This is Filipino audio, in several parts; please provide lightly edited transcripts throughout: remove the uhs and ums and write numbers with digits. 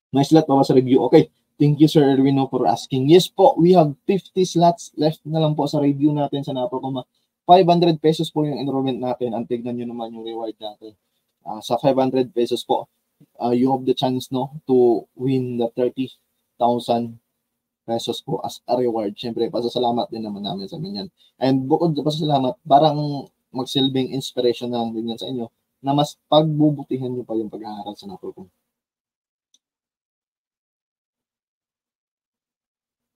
May slot pa ba sa review? Okay. Thank you, Sir Erwino, for asking. Yes po, we have 50 slots left na lang po sa review natin sa Napocom. 500 pesos po yung enrollment natin. Ang tignan nyo naman yung reward natin. Sa 500 pesos po, you have the chance to win the 30,000 pesos po as a reward. Siyempre, pasasalamat din naman namin sa inyo yan. And bukod sa pasasalamat, parang magsilbing inspiration na lang din yan sa inyo na mas pagbubutihan nyo pa yung pag-aaral sa Napocom.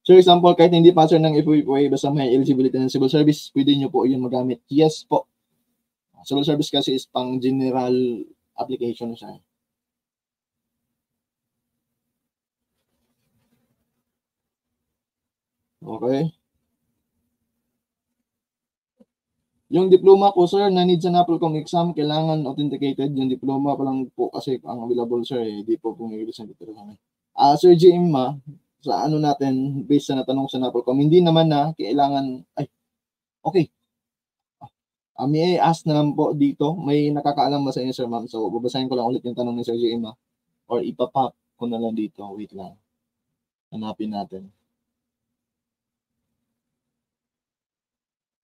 So example, kahit hindi pa sir ng FOA, basta may eligibility ng civil service, pwede nyo po yun magamit. Yes po. Civil service kasi is pang general application siya. Okay. Yung diploma po sir, na need sa Napolcom exam, kailangan authenticated. Yung diploma pa lang po kasi ang available sir, hindi po pumigilis ng dito sa amin. Sir GM, sa ano natin, based sa natanong sa Napolcom, hindi naman na kailangan, okay. May ask na lang po dito. May nakakaalam ba sa inyo, sir, ma'am? So, babasahin ko lang ulit yung tanong ni Sir GM, or ipapop ko na lang dito. Wait lang. Hanapin natin.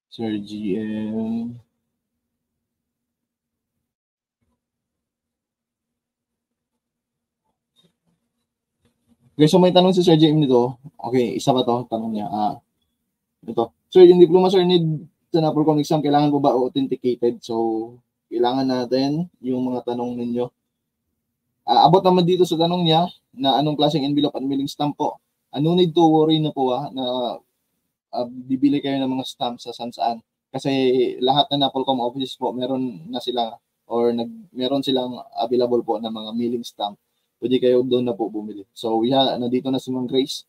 Sir GM. Okay, so may tanong si Sir GM dito. Okay, isa ba to? Tanong niya. Ito. Sir, yung diploma, sir, need sa Napolcom exam, kailangan po ba authenticated? So, kailangan natin yung mga tanong ninyo. Abot naman dito sa tanong niya na anong klaseng envelope at mailing stamp po. No need to worry na po na bibili kayo ng mga stamp sa saan. Kasi lahat na Napolcom offices po, meron na sila or meron silang available po na mga mailing stamp. Pwede kayo doon na po bumili. So, nandito na si Ma'am Grace.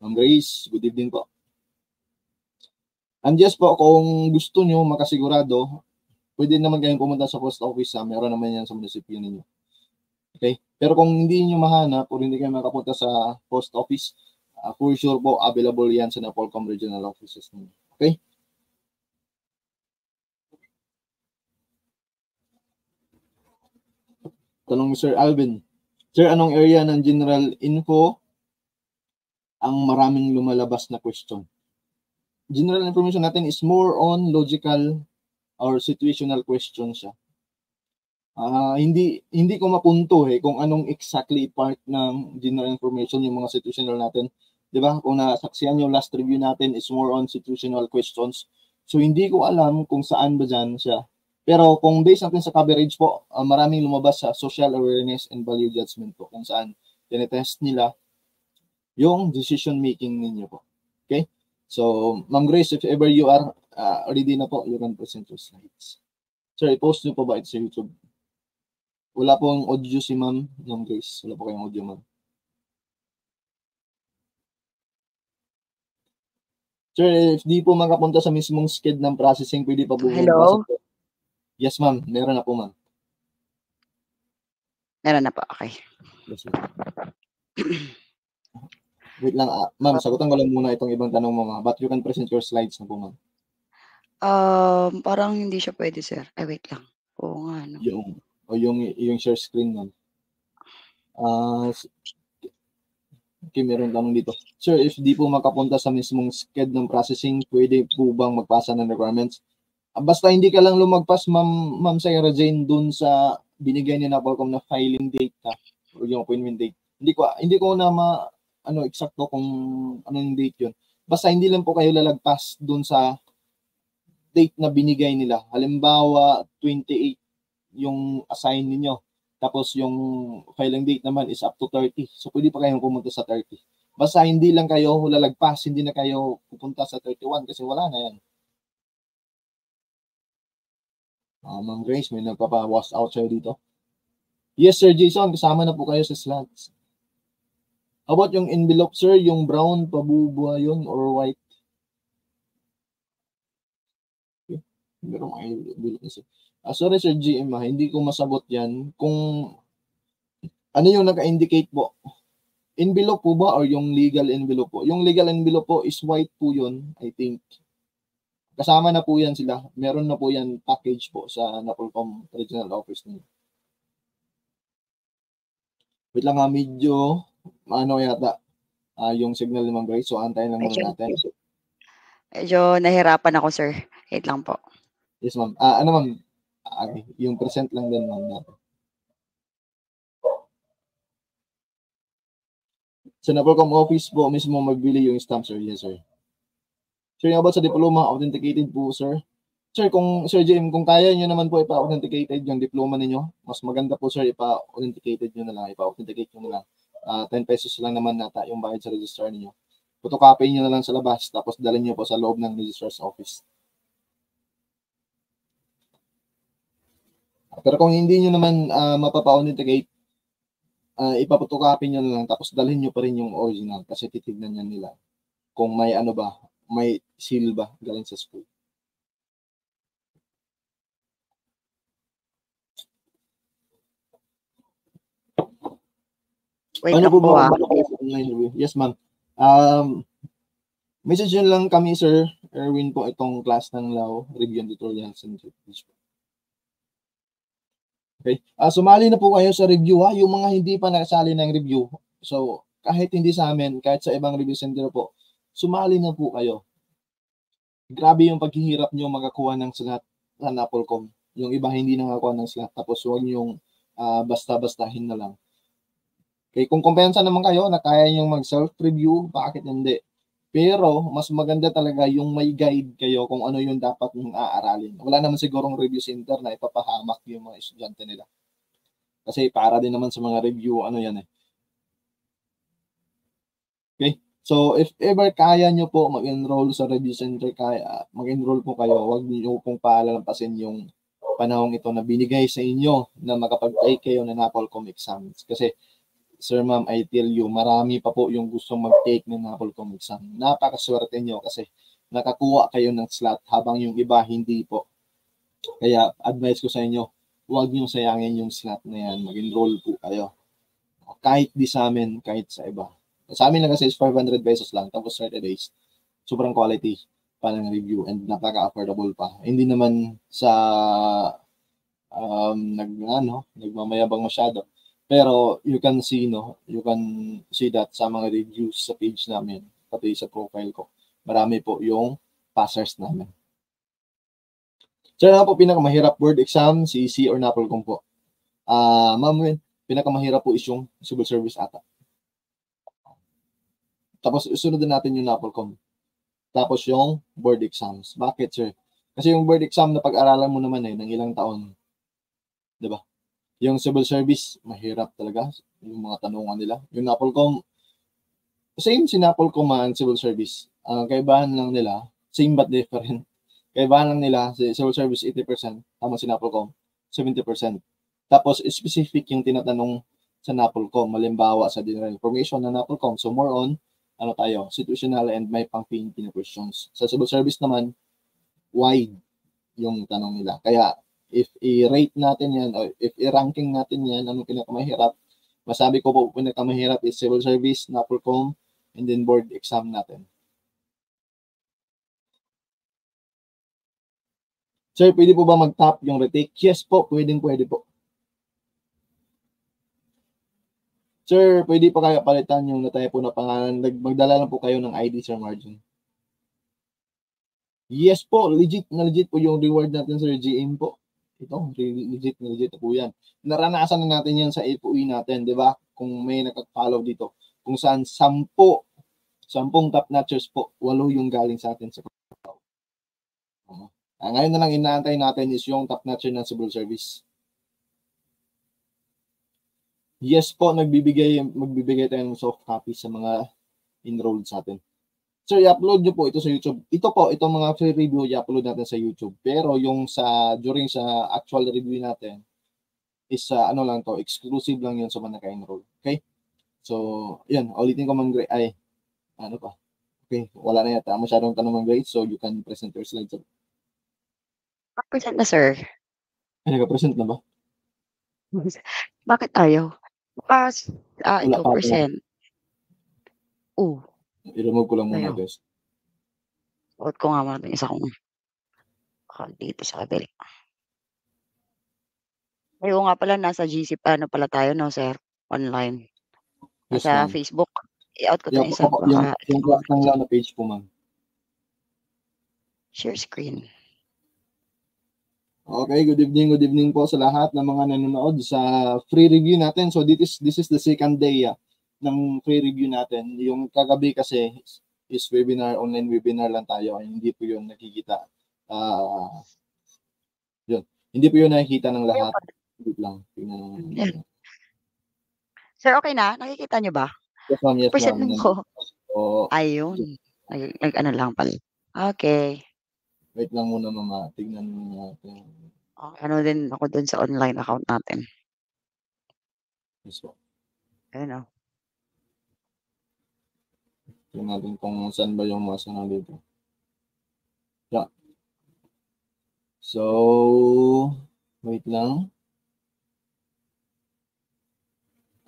Ma'am Grace, good evening po. And yes po, kung gusto nyo makasigurado, pwede naman kayong pumunta sa post office. Meron naman yan sa munisipyo ninyo. Okay? Pero kung hindi nyo mahanap o hindi kayo makapunta sa post office, for sure po, available yan sa Napolcom regional offices ninyo. Okay? Tanong ni Sir Alvin. Sir, anong area ng general info ang maraming lumalabas na question? General information natin is more on logical or situational question siya. Hindi ko mapunto kung anong exactly part ng general information yung mga situational natin. 'Di ba? Kung nasaksihan yung last review natin is more on situational questions. So hindi ko alam kung saan ba dyan siya. Pero kung based natin sa coverage po, maraming lumabas sa social awareness and value judgment po kung saan tinetest nila yung decision making ninyo po. Okay? So, Ma'am Grace, if ever you are ready na po, you can present your slides. Sir, i-post nyo po ba ito sa YouTube? Wala pong audio si Ma'am Grace. Wala po kayong audio, Ma'am. Sir, if di po makapunta sa mismong sked ng processing, pwede pa po. Hello? Yes, ma'am. Meron na po, ma'am. Meron na po, okay. Yes, ma'am. Wait lang, ma'am. Sagutan ko lang muna itong ibang tanong mo, ma'am. But you can present your slides na po, ma'am. Parang hindi siya pwede, sir. Ay, wait lang. Oo nga, no? Yung share screen, ma'am. Okay, meron tanong dito. Sir, if di po makapunta sa mismong sked ng processing, pwede po bang magpasa ng requirements? Basta hindi ka lang lumagpas, ma'am Sarah Jane, dun sa binigay ni Napolcom na filing date o yung appointment date. Hindi ko na eksakto kung anong date yun. Basta hindi lang po kayo lalagpas dun sa date na binigay nila. Halimbawa, 28 yung assign ninyo. Tapos yung filing date naman is up to 30. So pwede pa kayong pumunta sa 30. Basta hindi lang kayo lalagpas, hindi na kayo pupunta sa 31 kasi wala na yan. Ma'am Grace, may nagpapa-wash out sa'yo dito. Yes, Sir Jason, kasama na po kayo sa slides. How about yung envelope, sir? Yung brown, pabubuha yun or white? Okay. Pero may envelope na, sir. Sorry, Sir GM, hindi ko masagot yan. Kung ano yung naka-indicate po? Envelope po ba or yung legal envelope po? Yung legal envelope po is white po yun, I think. Kasama na po yan sila. Meron na po yan package po sa Napolcom Regional Office niyo. Wait lang ha, medyo ano yata yung signal ni Ma'am Grace. So, antayin lang muna natin. Medyo nahirapan ako, sir. Wait lang po. Yes, ma'am. Ano, ma'am? Okay. Yung present lang din, ma'am, natin. Sa Napolcom office po mismo magbili yung stamp, sir. Yes, sir. Sir, yung about sa diploma, authenticated po, sir. Sir, kung Sir JM, kung kaya nyo naman po ipa-authenticated yung diploma ninyo, mas maganda po, sir, ipa-authenticated nyo na lang, ipa-authenticate nyo na lang. 10 pesos lang naman nata yung bayad sa registrar ninyo. Photocopy nyo na lang sa labas, tapos dalhin nyo po sa loob ng registrar's office. Pero kung hindi nyo naman mapapa-authenticate, ipapotocopy nyo na lang, tapos dalhin nyo pa rin yung original kasi titignan nyo nila kung may ano ba, may seal ba galing sa school. Wait ano lang po po ba? ah. Online review? Yes, ma'am. Message nyo lang kami, Sir Erwin po, itong class ng Lao, Review and Tutorials and Reviews. Okay. Sumali na po kayo sa review ha. Yung mga hindi pa nakasali ng review. So, kahit hindi sa amin, kahit sa ibang review center po, sumali na po kayo. Grabe yung paghihirap nyo makakuha ng slot sa Napolcom. Yung iba hindi nakakuha ng slot. Tapos huwag yung basta-bastahin na lang. Okay, kung kumpensa naman kayo na kaya nyo mag-self-review, bakit hindi? Pero, mas maganda talaga yung may guide kayo kung ano yung dapat yung aaralin. Wala naman sigurong review center na ipapahamak yung mga estudyante nila. Kasi para din naman sa mga review, ano yan eh. Okay? So, if ever kaya nyo po mag-enroll sa review center, mag-enroll po kayo, huwag nyo pong paalalampasin yung panahong ito na binigay sa inyo na makapag-take kayo ng Napolcom exams. Kasi, Sir Ma'am, I tell you, marami pa po yung gustong mag-take ng Napolcom exam. Napakaswerte nyo kasi nakakuha kayo ng slot habang yung iba hindi po. Kaya advice ko sa inyo, huwag nyo sayangin yung slot na yan. Mag-enroll po kayo. Kahit di sa amin, kahit sa iba. Sa amin lang kasi is 500 pesos lang. Tapos 30 days. Sobrang quality pa ng review and napaka-affordable pa. Hindi naman sa nagmamayabang masyado. Pero you can see that sa mga reviews sa page namin, pati sa profile ko. Marami po yung passers namin. Sir, ano po pinakamahirap board exam, CEC or Napolcom po? Ma'am, pinakamahirap po is yung civil service ata. Tapos isunod din natin yung Napolcom. Tapos yung board exams. Bakit, sir? Kasi yung board exam na pag-aralan mo naman ng ilang taon. 'Di ba? Yung civil service, mahirap talaga yung mga tanungan nila. Yung Napolcom, same si Napolcom and civil service. Kaibahan lang nila, same but different. Kaibahan lang nila, si civil service 80%, tama si Napolcom, 70%. Tapos specific yung tinatanong sa Napolcom, malimbawa sa general information na Napolcom. So more on, situational and may pang-PNP na questions. Sa civil service naman, wide yung tanong nila. Kaya if i-rate natin yan, or if i-ranking natin yan, anong pinakamahirap, masabi ko po, pinakamahirap is civil service, Napolcom, and then board exam natin. Sir, pwede po ba mag-top yung retake? Yes po, pwede po. Sir, pwede pa kaya palitan yung nataya po na pangalan? Magdala lang po kayo ng ID, Sir Margin. Yes po, legit po yung reward natin, Sir GM po. Ito, legit po yan. Naranasan na natin yan sa FOE natin, di ba? Kung may nakapollow dito. Kung saan 10 top notchers po, 8 yung galing sa atin sa ngayon na lang inaantay natin is yung top notcher ng civil service. Yes po, magbibigay tayo ng soft copy sa mga enrolled sa atin. Sir, i-upload nyo po ito sa YouTube. Itong mga free review, i-upload natin sa YouTube. Pero yung during sa actual review natin, is lang to, exclusive lang yun sa mga naka-enroll. Okay? So, yan, ulitin ko mang grade. Ay, ano pa? Okay, wala na yata masyadong tanong mang grade, so you can present your slides. Present na, sir. Ay, naka-present na ba? Bakit ayaw? Ikaw pa present. I-remove ko lang muna, Ayaw. guys. Suot ko nga muna isa kong dito sa kabila. Ayaw nga pala, nasa GC pa pala tayo, no, sir? Online. Yes, sa ma'am. Facebook. I-out ko 'to Yung isa opo, yung baka yung Class Lang na page po, ma'am. share screen. Okay, good evening po sa lahat ng mga nanonood sa free review natin. So this is the second day ng free review natin. Yung kagabi kasi is webinar, online webinar lang tayo. Hindi po yun nakikita. Yun. Hindi po yun nakikita ng Ayun lahat. pala, Wait lang. Tingnan yan. natin. Sir, okey na? Nakikita niyo ba? Yes, ma'am. Yes, Present ma'am. lang ko. So, Ayun, nag-ano lang pala. Okey. wait lang muna, ma'am. Tignan muna natin. Ano din ako dun sa online account natin. Yes po. Ayun, oh. Tingnan natin kung saan ba yung mga dito. Yeah. So, wait lang.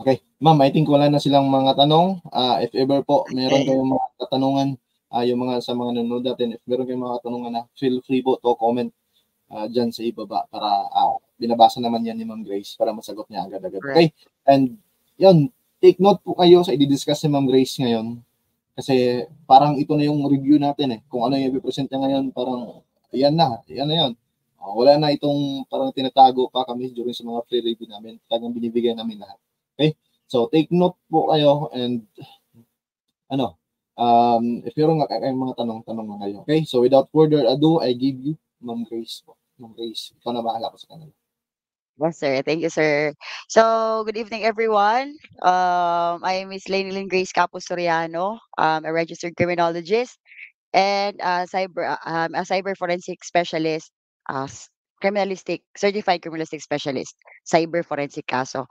Okay. Ma'am, I think wala na silang mga tanong. If ever po meron Okey. kayong mga katanungan, yung mga sa mga nanonood natin, if meron kayong mga katanungan na feel free po to comment diyan sa ibaba para binabasa naman yan ni Ma'am Grace para masagot niya agad-agad. Correct. Okay? And yun, take note po kayo sa i-discuss ni Ma'am Grace ngayon kasi parang ito na yung review natin eh. Kung ano yung i-present niya ngayon, parang yan na yun. Wala na itong parang tinatago pa kami during sa mga free review namin. Talagang binibigyan namin lahat. Okay? So, take note po kayo and if meron kayong mga tanong na kayo. Okay? So, without further ado, I give you Ma'am Grace po. Ma'am Grace, ikaw na bahala ko sa kanila. Yes, sir. Thank you, sir. So, good evening, everyone. I am Miss Lainilyn Grace Capos Soriano, a registered criminologist and a cyber forensic specialist, certified criminalistic specialist, cyber forensic kaso.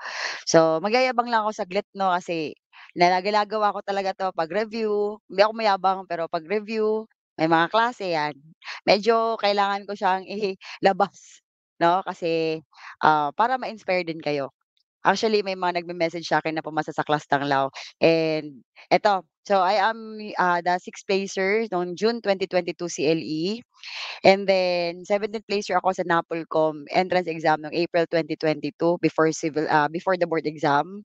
So, magyayabang lang ako saglit, no, kasi ginagawa ko talaga 'to 'pag review. Hindi ako mayabang, pero 'pag review, may mga klase 'yan. Medyo kailangan ko siyang ilabas, 'no, kasi, para ma-inspire din kayo. Actually, may mga nagme-message sa'kin na pumasa sa Class Tanglaw and eto, so I am, the 6th placer noong June 2022 CLE and then 17th placer ako sa NAPOLCOM entrance exam noong April 2022 before the board exam.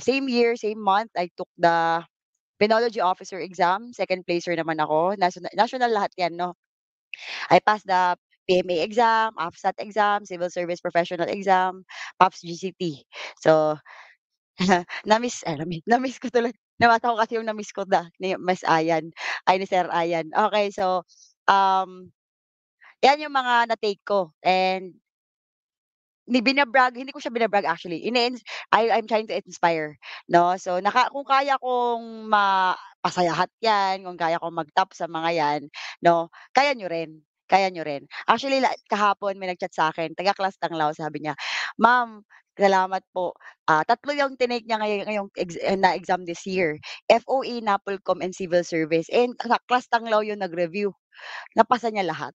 Same year, same month, I took the Penology Officer exam, 2nd placer naman ako, national lahat 'yan 'no. I passed the PMA exam, AFSAT exam, Civil Service Professional exam, PAPS GCT. So, na-miss ko tuloy. Nabasa ko kasi yung na-miss ko ni Miss Ayan, ni Sir Ayan. Okay, so, um, 'yan yung mga na-take ko and hindi ko siya actually, I'm trying to inspire, 'no. So, kung kaya kong mapasayahat 'yan, kung kaya kong mag-top sa mga 'yan, 'no, kaya niyo rin, kaya niyo rin. Actually kahapon may nag-chat sa'kin, taga-class Tanglaw, sabi niya, "Ma'am, salamat po, 3 yung tinake niya na exam this year, FOE, NAPOLCOM, and Civil Service, and sa class Tanglaw yung nag-review, napasa niya lahat."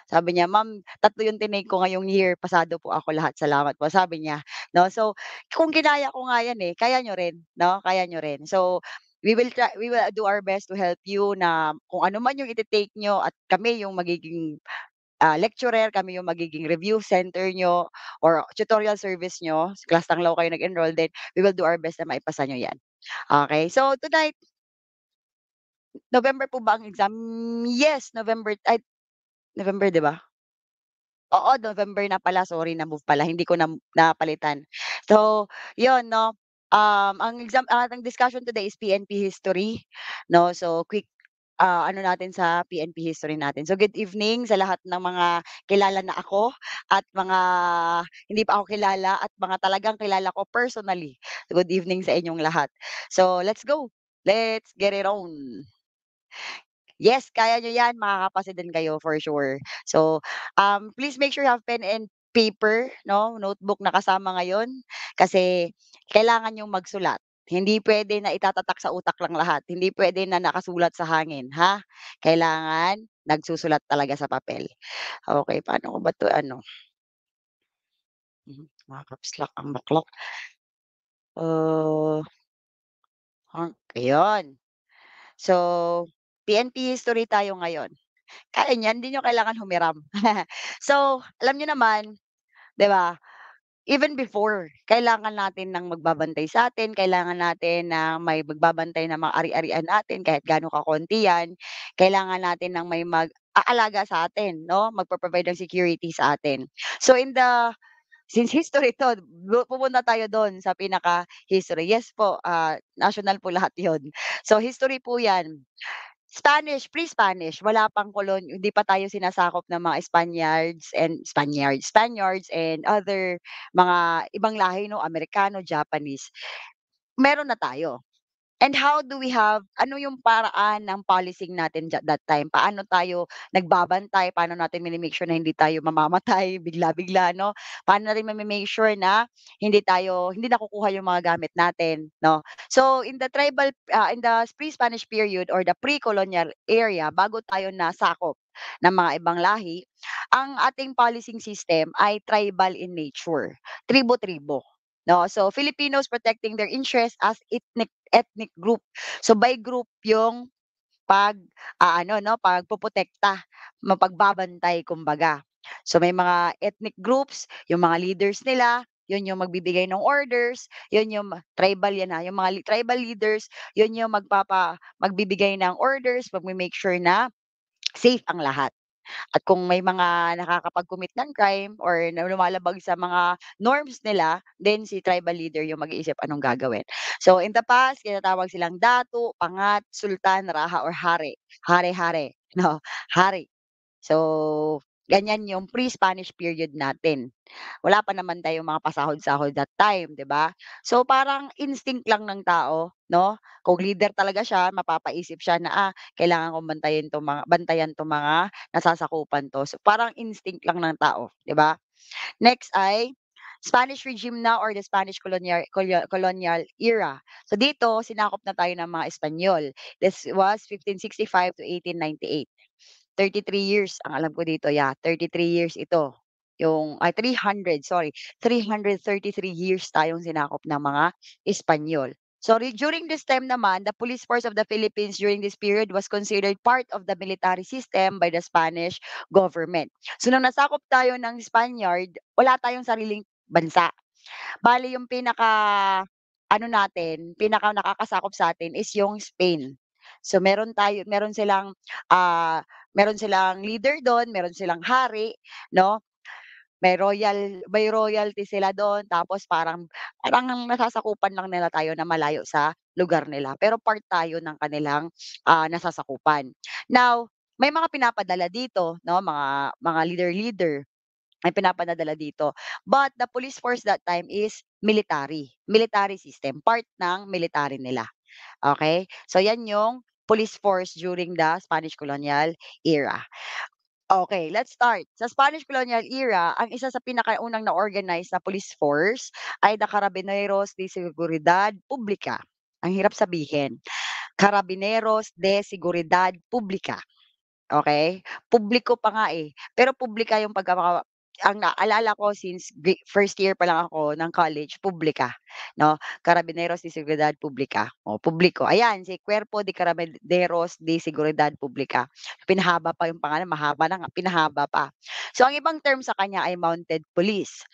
Sabi niya, "Ma'am, 3 yung tinake ko ngayong year, pasado po ako lahat, salamat po." Sabi niya, 'no. So, kung ginaya ko nga 'yan, kaya niyo rin, 'no, kaya niyo rin. So, we will do our best to help you na kung ano man yung ite-take niyo at kami yung magiging, lecturer, kami yung magiging review center niyo or tutorial service niyo, class Tanglaw kayo nag-enroll, then we will do our best na maipasa niyo 'yan. Okay, so tonight, November po ba ang exam? Yes, November, 'di ba? Oo, November na pala, sorry, na-move pala, hindi ko napalitan. So, 'yun 'no, ang discussion today is PNP history 'no, so quick, ano natin sa PNP history natin. So, good evening sa lahat ng mga kilala na ako at mga hindi pa ako kilala at mga talagang kilala ko personally. Good evening sa inyong lahat. So, let's go, let's get it on. Yes, kaya niyo 'yan, makakapasa din kayo for sure. So, please make sure you have pen and paper 'no, notebook na kasama ngayon kasi kailangan niyong magsulat. Hindi puwede na itatatak sa utak lang lahat, hindi puwede na nakasulat sa hangin, ha? Kailangan nagsusulat talaga sa papel. Okey, paano ko ba 'to ano, naka-caps lock ang baklak. Ah, Ayun. So, PNP history tayo ngayon. Kaya niyan, hindi niyo kailangan humiram. So, alam niyo naman, 'di ba, even before, kailangan natin ng magbabantay sa'tin, kailangan natin ng may magbabantay ng mga ari-arian natin kahit gaano kakonti 'yan. Kailangan natin ng may mag-aalaga sa atin 'no, magpo-provide ng security sa atin. So since history 'to, pupunta tayo do'n sa pinaka-history. Yes po, national po lahat 'yon. So history po 'yan. Pre-Spanish, wala pang hindi pa tayo sinasakop ng mga Spaniards and other mga ibang lahi 'no, Amerikano, Japanese. Meron na tayo. And how do we ano yung paraan ng policing natin that time? Paano tayo nagbabantay, paano natin mini-make sure na hindi tayo mamamatay bigla-bigla 'no? Paano natin make sure na hindi nakukuha yung mga gamit natin 'no? So in the pre-Spanish period or the pre-colonial area, bago tayo nasakop ng mga ibang lahi, ang ating policing system ay tribal in nature, tribo-tribo 'no? So Filipinos protecting their interests as ethnic group. So by group yung pag-aano 'no, pagpoprotekta, pagbabantay kumbaga. So may mga ethnic groups, yung mga leaders nila, yun yung magbibigay ng orders, yun yung tribal yan, yung mga tribal leaders, yun yung magbibigay ng orders, magme-make sure na safe ang lahat. At kung may mga nakakapag-commit ng crime or na lumalabag sa mga norms nila, then si tribal leader yung mag-iisip anong gagawin. So in the past, tinatawag silang datu, pangat, sultan, raha, or hari. Hare-hare, 'no, hari. So, ganyan yung pre-Spanish period natin. Wala pa naman tayong mga pasahod-sahod that time, 'di ba? So, parang instinct lang ng tao 'no, kung leader talaga siya mapapaisip siya na, kailangan kong bantayan 'tong mga nasasakupan 'to. So, parang instinct lang ng tao, 'di ba? Next ay Spanish regime na or the Spanish colonial era. So, dito sinakop na tayo ng mga Espanyol. This was 1565 to 1898. 33 years ang alam ko dito, 33 years ito. 300, sorry, 333 years tayong sinakop ng mga Espanyol. So, during this time naman, the police force of the Philippines during this period was considered part of the military system by the Spanish government. So, nung nasakop tayo ng Spaniard, wala tayong sariling bansa. Bale yung pinaka nakakasakop sa'tin is yung Spain. So ah, meron silang leader dun, meron silang hari 'no, may royalty sila dun tapos parang parang nasasakupan lang nila tayo na malayo sa lugar nila, pero part tayo ng kanilang, nasasakupan. Now, may mga pinapadala dito 'no, mga leader-leader. Ay pinapadadala dito. But the police force that time is military system, part ng military nila, okey? So 'yan yung police force during the Spanish colonial era. Okay, let's start. Sa Spanish colonial era, ang isa sa pinakaunang na-organize na police force ay the Carabineros de Seguridad Pública. Ang hirap sabihin, Carabineros de Seguridad Pública. Okey? Publiko pa nga, eh, pero publika yung ang naalala ko since first year pa lang ako ng college, publika, 'no? Carabineros de Seguridad Pública, oh, publiko. Ayan, si Cuerpo de Carabineros de Seguridad Pública. Pinahaba pa yung pangalan, mahaba na nga, pinahaba pa. So, ang ibang term sa kanya ay mounted police.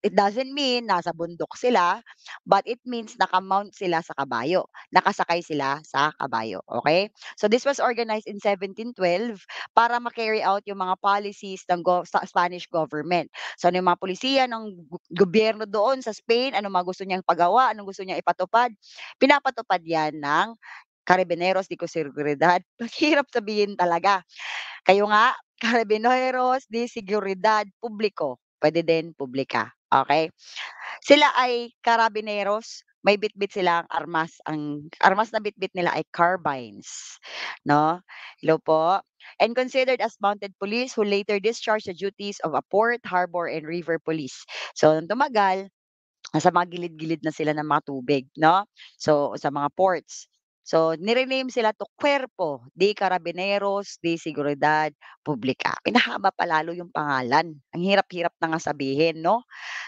It doesn't mean nasa bundok sila, but it means naka-mount sila sa kabayo, nakasakay sila sa kabayo, okey? So this was organized in 1712 para ma-carry out yung mga policies ng sa Spanish government. So ano yung mga pulisiya ng gobyerno doon sa Spain, ano mga gusto niyang pagawa, anong gusto niyang ipatupad, pinapatupad 'yan ng Carabineros de Seguridad. Mahirap sabihin talaga. Kayo nga, Carabineros de Seguridad Publico, puwede din publika, okey? Sila ay karabineros, may bitbit silang armas, ang armas na bitbit nila ay carbines, 'no? Hello po. And considered as mounted police who later discharged the duties of a port, harbor, and river police. So nung tumagal, nasa mga gilid-gilid na sila ng mga tubig 'no, so sa mga ports. So ni-rename sila to Cuerpo de Carabineros de Seguridad Pública. Pinahaba pa lalo yung pangalan, ang hirap-hirap na nga sabihin 'no?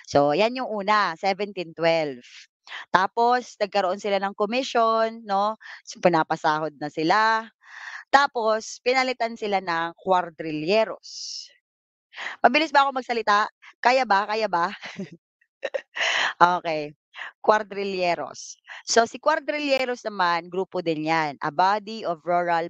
So 'yan yung una, 1712. Tapos nagkaroon sila ng commission 'no, pinapasahod na sila, tapos pinalitan sila ng kuwadrilleros. Mabilis ba ako magsalita? Kaya ba, kaya ba? Okay, Cuadrilleros. So si Cuadrilleros naman grupo din 'yan, a body of rural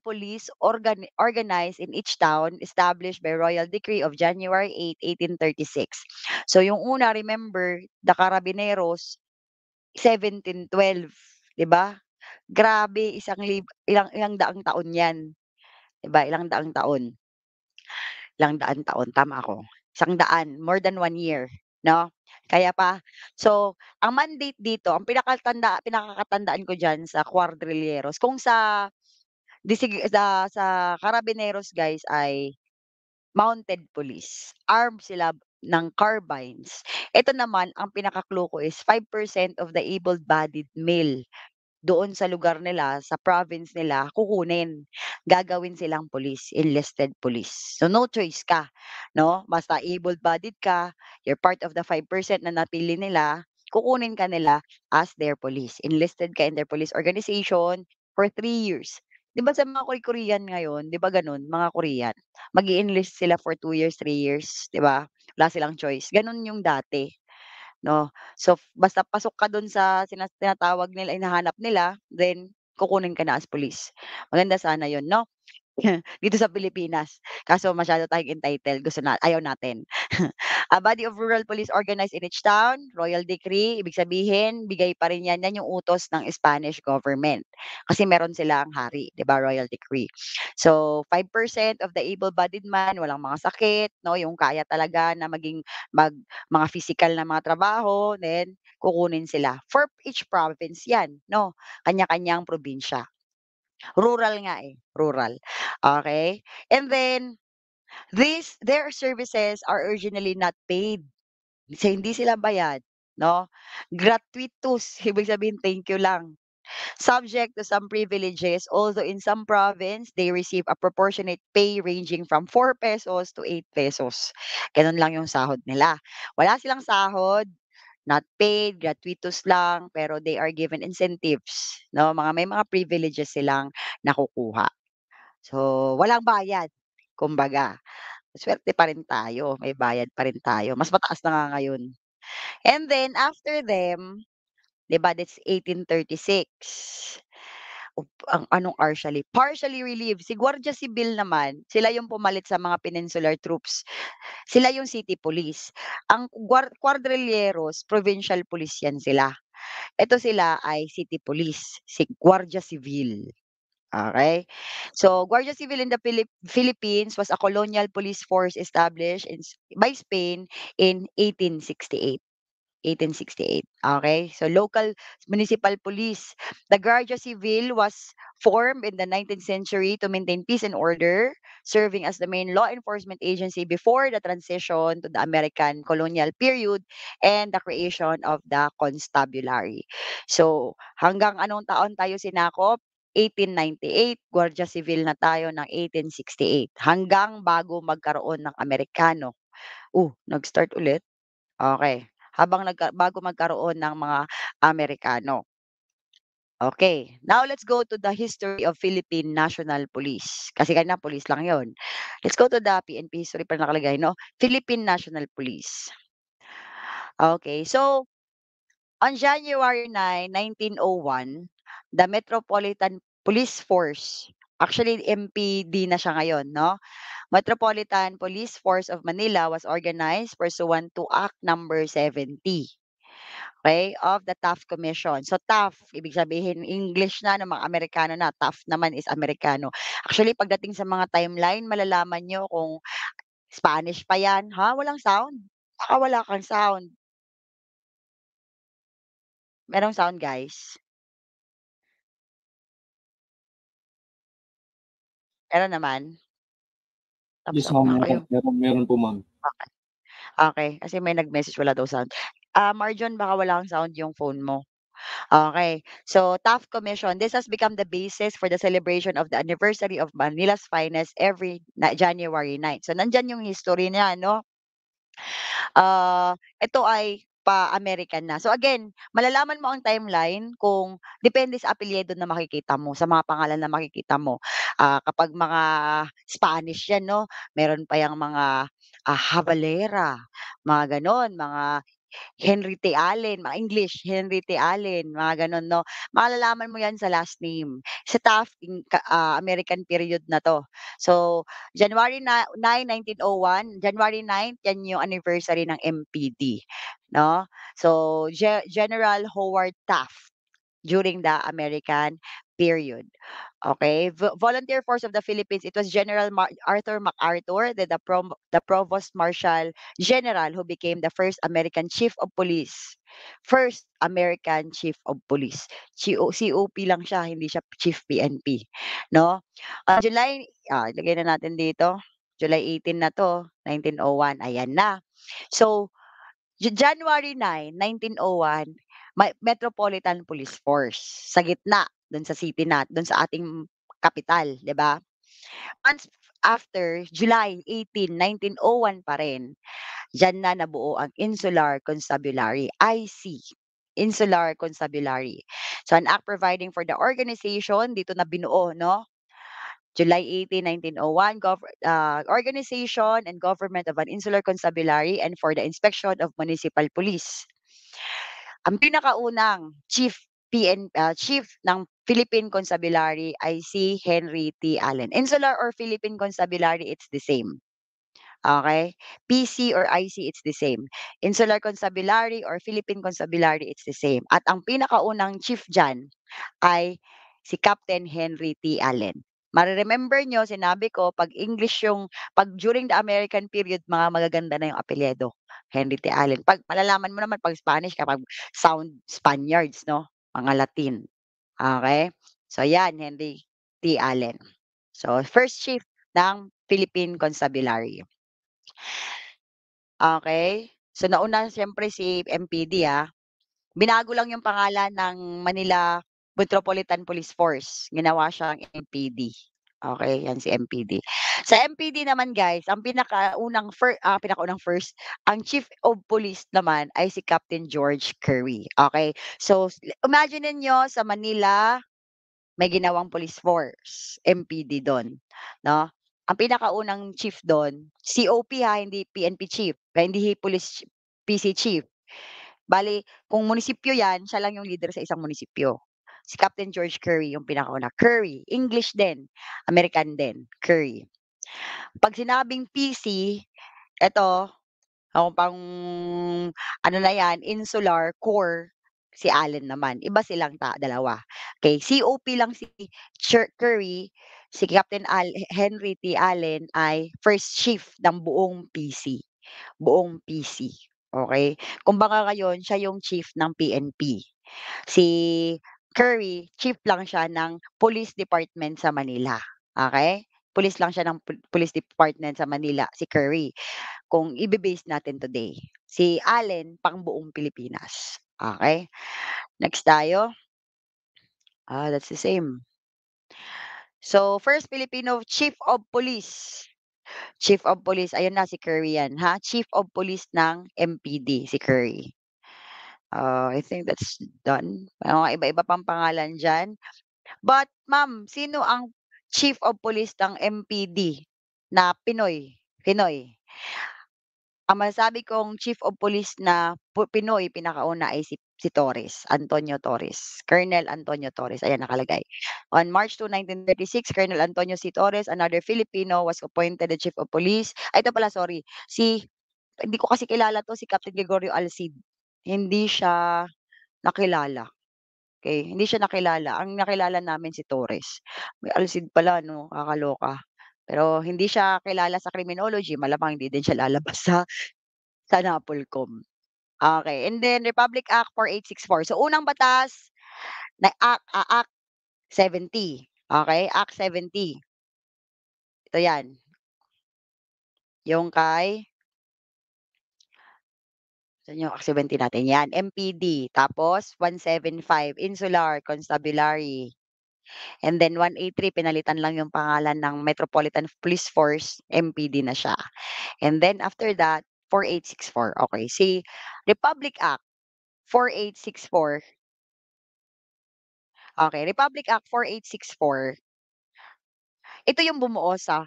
police organized in each town established by royal decree of January 8, 1836. So yung una remember the Carabineros 1712, 'di ba? Grabe ilang ilang daang taon 'yan, 'di ba? Ilang daang taon, tama ako? 100, more than 1 year, 'no? Kaya pa so, ang mandate dito, ang pinakakatandaan ko diyan sa Cuadrilleros kung sa Carabineros guys ay mounted police, armed sila ng carbines. Ito naman ang pinaka-clue ko is 5% of the able-bodied male doon sa lugar nila, sa province nila, kukunin. Gagawin silang police, enlisted police. So, no choice ka, 'no? Basta able-bodied ka, you're part of the 5% na napili nila, kukunin ka nila as their police. Enlisted ka in their police organization for 3 years. 'Di ba sa mga Korean ngayon, 'di ba gano'n, mga Korean, mag-e-enlist sila for 2 years, 3 years, 'di ba? Wala silang choice. Gano'n yung dati. 'No? So, basta pasok ka dun sa tinatawag nila, hinahanap nila, then kukunin ka na as police. Maganda sana yun 'no? Dito sa Pilipinas. Kaso masyado tayong entitled, ayaw natin. A body of rural police organized in each town, royal decree, ibig sabihin bigay pa rin 'yan, 'yan yung utos ng Spanish government. Kasi meron silang hari, 'di ba, royal decree. So, 5% of the able-bodied man, walang mga sakit 'no, yung kaya talaga na mag mga physical na mga trabaho, then kukunin sila. For each province 'yan 'no, kanya-kanyang probinsya. Rural nga, eh, rural. Okay. And then their services are originally not paid. Hindi sila bayad, 'no? Gratuitous, ibig sabihin thank you lang. Subject to some privileges, although in some province, they receive a proportionate pay ranging from 4 pesos to 8 pesos. Gano'n lang yung sahod nila. Wala silang sahod, not paid, gratuitous lang, pero they are given incentives, 'no? May mga privileges silang nakukuha. So, walang bayad, kumbaga. Swerte pa rin tayo, may bayad pa rin tayo, mas mataas na nga ngayon. And then after them, 'di ba that's 1836. Ang anong partially relieved, si Guardia Sibil naman, sila yung pumalit sa mga Peninsular troops. Sila yung city police. Ang Cuadrilleros, provincial police yan sila. Ito sila ay city police, si Guardia Civil. Okay. So, Guardia Civil in the Philippines was a colonial police force established by Spain in 1868. 1868. Okay? So local municipal police. The Guardia Civil was formed in the 19th century to maintain peace and order, serving as the main law enforcement agency before the transition to the American colonial period and the creation of the constabulary. So hanggang anong taon tayo sinakop? 1898, Guardia Civil na tayo ng 1868 hanggang bago magkaroon ng Amerikano. Nag-start ulit? Okay. Bago magkaroon ng mga Amerikano. Okay, now let's go to the history of Philippine National Police. Kasi kanina police lang 'yon. Let's go to the PNP history pa nakalagay 'no, Philippine National Police. Okay, so on January 9, 1901, the Metropolitan Police Force, actually MPD na siya ngayon 'no, Metropolitan Police Force of Manila was organized pursuant to Act Number 70. Okay, of the Taft Commission. So Taft, ibig sabihin English na ng mga Amerikano na, Taft naman is Amerikano. Actually pagdating sa mga timeline malalaman niyo kung Spanish pa 'yan, ha, walang sound? Baka wala kang sound. Merong sound guys? Meron naman? Yes, Tap-tap ma'am, lang meron. kayo. Meron po, ma'am. Okey, okey. Kasi may nag-message wala daw sound. Marjon baka wala kang sound yung phone mo. Okay. So, Taft Commission, this has become the basis for the celebration of the anniversary of Manila's finest every January 9. So, nandiyan yung history niya, no? Ito ay pa-American na. So again, malalaman mo ang timeline kung depende sa apelyido na makikita mo, sa mga pangalan na makikita mo. kapag mga Spanish 'yan 'no, meron pa yang mga, Havalera, mga gano'n, mga Henry T. Allen, mga English, Henry T. Allen, mga gano'n 'no. Malalaman mo 'yan sa last name. Sa Taft American period na 'to. So, January 9, 1901, January 9 'yan yung anniversary ng MPD 'no. So, General Howard Taft during the American period. Okay, volunteer force of the Philippines. It was Arthur MacArthur, the provost marshal general who became the first American chief of police. First American chief of police. COP lang siya, hindi siya chief PNP, no? Ilagay na natin dito. July 18 na 'to, 1901. Ayan na. So, January 9, 1901, Metropolitan Police Force sa gitna, dun sa city dun sa ating kapital, 'di ba? Months after, July 18, 1901 pa rin, diyan na nabuo ang Insular Constabulary, IC, Insular Constabulary. So, an act providing for the organization, dito na binuo 'no, July 18, 1901, organization and government of an insular constabulary and for the inspection of municipal police. Ang pinakaunang chief ng Philippine Constabulary ay si Henry T. Allen. Insular or Philippine Constabulary, it's the same. Okay? PC or IC, it's the same. Insular Constabulary or Philippine Constabulary, it's the same. At ang pinakaunang chief diyan ay si Captain Henry T. Allen. Mare-remember niyo sinabi ko 'pag during the American period mga magaganda na yung apelyido, Henry T. Allen. 'Pag malalaman mo naman 'pag Spanish kapag sound Spaniards 'no, mga Latin, okey? So 'yan, Henry T. Allen. So first chief ng Philippine Constabulary, okey? So nauna siyempre si MPD, binago lang yung pangalan ng Manila Metropolitan Police Force, ginawa siyang MPD. Okey, 'yan si MPD. Sa MPD naman guys, ang pinakaunang first, ang Chief of Police naman ay si Captain George Curry, okey. So, imagine ninyo sa Manila, may ginawang police force, MPD dun, 'no. Ang pinakaunang chief dun, COP hindi PNP chief, hindi PC chief. Bale kung munisipyo 'yan, siya lang yung leader sa isang munisipyo. Si Captain George Curry yung pinakauna. Curry, English din, American din, Curry. 'Pag sinabing PC, eto, pang ano na 'yan, Insular Corps, si Allen naman. Iba silang dalawa. Okay, COP lang si Curry, si Captain Henry T. Allen ay first chief ng buong PC, okey? Kumbaga ngayon siya yung chief ng PNP. Si Curry, chief lang siya ng Police Department sa Manila, okey? Police lang siya ng Police Department sa Manila, si Curry, kung ibe-base natin today. Si Allen pang-buong Pilipinas, okey? Next tayo. That's the same. So, first Filipino Chief of Police. Chief of Police, ayun na si Curry yan, Chief of Police ng MPD, si Curry. I think that's done. May mga iba-iba pang pangalan diyan. But ma'am, sino ang Chief of Police ng MPD na Pinoy? Pinoy. Ang masasabi kong Chief of Police na Pinoy pinakauna ay si Torres, Antonio Torres, Colonel Antonio Torres, ayan nakalagay. On March 2, 1936, Colonel Antonio C. Torres, another Filipino, was appointed the Chief of Police. Ito pala, sorry, hindi ko kasi kilala 'to, si Captain Gregorio Alcid. Hindi siya nakilala, okey, hindi siya nakilala. Ang nakilala namin si Torres. May Alcid pala 'no, kakaloka. Pero hindi siya kilala sa criminology, malamang hindi din siya lalabas sa NAPOLCOM. Okey, and then Republic Act 4864. So, unang batas na Act 70, okey, Act 70. Ito 'yan, yung kay saan yung Act 70 natin, 'yan, MPD. Tapos 175, Insular Constabulary. And then 183 pinalitan lang yung pangalan ng Metropolitan Police Force, MPD na siya. And then after that, 4864, okey. Si Republic Act 4864, okey, Republic Act 4864, Ito yung bumuo sa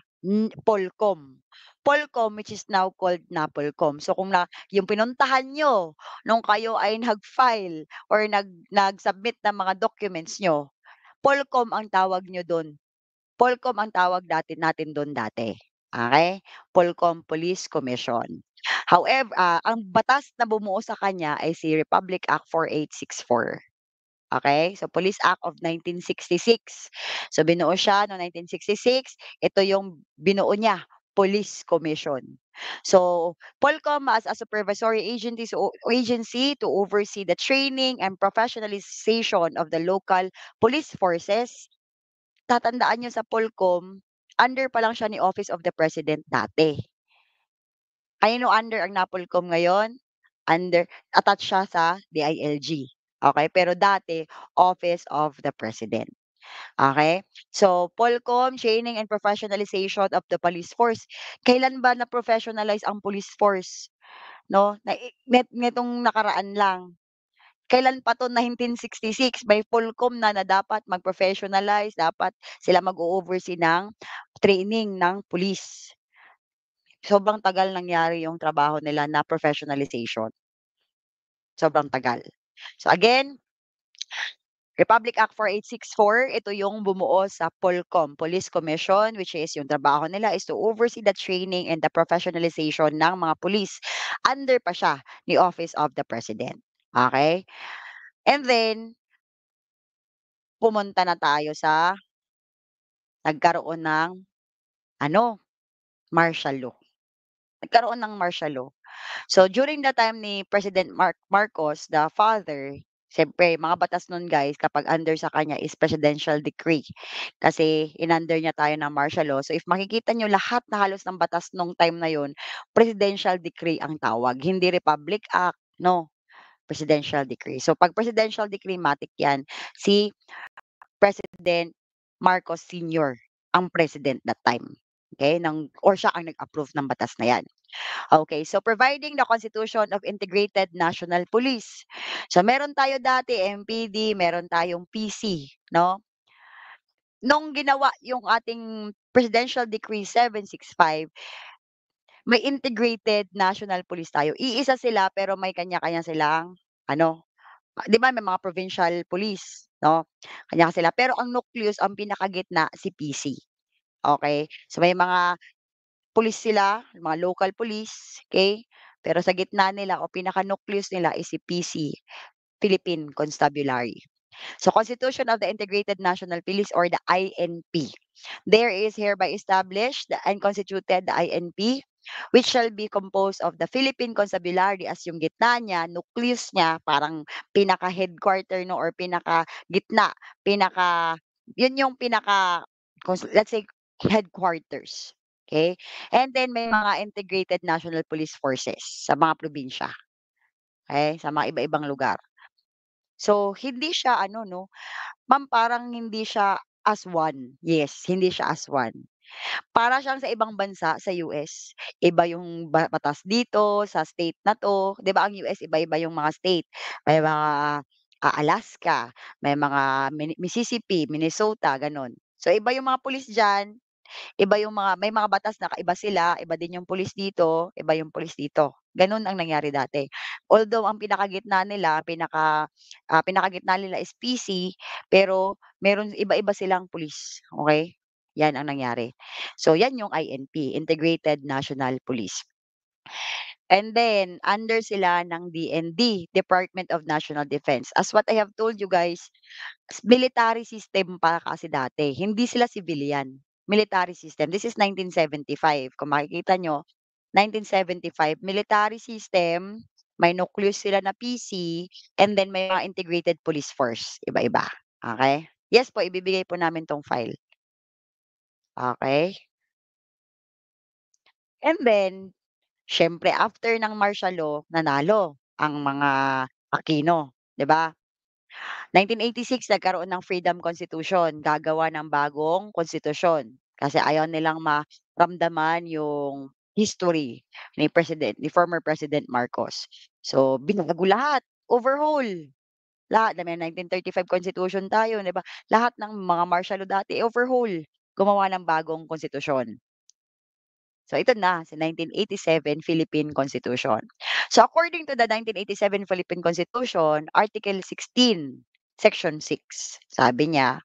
Polcom. Polcom which is now called NAPOLCOM. So kung yung pinuntahan niyo nung kayo ay nag-file or nag-submit ng mga documents niyo, Polcom ang tawag niyo dun. Polcom ang tawag natin dun dati, okey? Polcom Police Commission. However, ang batas na bumuo sa kanya ay si Republic Act 4864. Okay, so Police Act of 1966. So binuo siya noong 1966, ito yung binuo niya, Police Commission. So, Polcom as a supervisory agency to oversee the training and professionalization of the local police forces. Tatandaan niyo sa Polcom, under pa lang siya ni Office of the President dati. Kanino under ang NAPOLCOM ngayon? Attached siya sa DILG, okey? Pero dati Office of the President, okey? So, Polcom, training and professionalization of the police force. Kailan ba na-professionalize ang police force 'no? Nitong nakaraan lang. Kailan pa 'to, 1966 may Polcom na dapat mag-professionalize, dapat sila mag-o-oversee ng training ng pulis. Sobrang tagal nangyari yung trabaho nila na professionalization. Sobrang tagal. So again, Republic Act 4864, ito yung bumuo sa Polcom, Police Commission, which is yung trabaho nila is to oversee the training and the professionalization ng mga pulis. Under pa siya ni Office of the President. Okay? And then, pumunta na tayo sa nagkaroon ng ano, martial law. Nagkaroon ng martial law. So, during the time ni President Marcos, the father, siyempre mga batas nun guys kapag under sa kanya is presidential decree. Kasi in-under niya tayo ng martial law. So, if makikita niyo lahat na halos ng batas nung time na yun, presidential decree ang tawag, hindi Republic Act, no, presidential decree. So, 'pag presidential decree matic 'yan, si President Marcos Senior ang president that time. Okay, or siya ang nag-approve ng batas na 'yan. Okay, so providing the constitution of Integrated National Police. So meron tayo dati MPD, meron tayong PC, no? Nung ginawa yung ating Presidential Decree 765, may Integrated National Police tayo. Iisa sila pero may kanya-kanya silang ano, 'di ba may mga provincial police, no? Kanya sila pero ang nucleus, ang pinakagitna si PC. Okay, so may mga pulis sila, mga local police, okay? Pero sa gitna nila o pinaka-nucleus nila is si PC, Philippine Constabulary. So, Constitution of the Integrated National Police or the INP. There is hereby established and constituted the INP, which shall be composed of the Philippine Constabulary as yung gitna niya, nucleus niya, parang pinaka-headquarter no or pinaka-gitna, yun yung let's say, headquarters. Okay? And then may mga integrated national police forces sa mga probinsya. Okay? Sa mga iba-ibang lugar. So, hindi siya ano 'no, ma'am parang hindi siya as one. Yes, hindi siya as one. Para siyang sa ibang bansa sa US, iba yung batas dito sa state na 'to, 'di ba ang US iba-iba yung mga state. May mga, Alaska, may mga Mississippi, Minnesota, gano'n. So, iba yung mga pulis diyan, iba yung may mga batas na kaiba sila, iba din yung pulis dito, iba yung pulis dito. Gano'n ang nangyari dati. Although ang pinakagitna nila is PC, pero meron iba-iba silang pulis, okey? 'Yan ang nangyari. So 'yan yung INP, Integrated National Police. And then under sila ng DND, Department of National Defense. As what I have told you guys, military system pa kasi dati, hindi sila civilian, military system. This is 1975 kung makikita niyo, 1975 military system, may nucleus sila na PC, and then may mga integrated police force, iba-iba, okey? Yes po, ibibigay po namin 'tong file, okey? And then, siyempre after ng martial law, nanalo ang mga Aquino, 'di ba? 1986 nagkaroon ng Freedom Constitution, gagawa ng bagong konstitusyon. Kasi ayaw nilang maramdaman yung history ni former President Marcos. So, binago lahat, overhaul, lahat. May 1935 Constitution tayo, 'di ba? Lahat ng mga martial law dati overhaul. gumawa ng bagong konstitusyon. So ito na, sa 1987 Philippine Constitution. So according to the 1987 Philippine Constitution, Article 16, Section 6, sabi niya,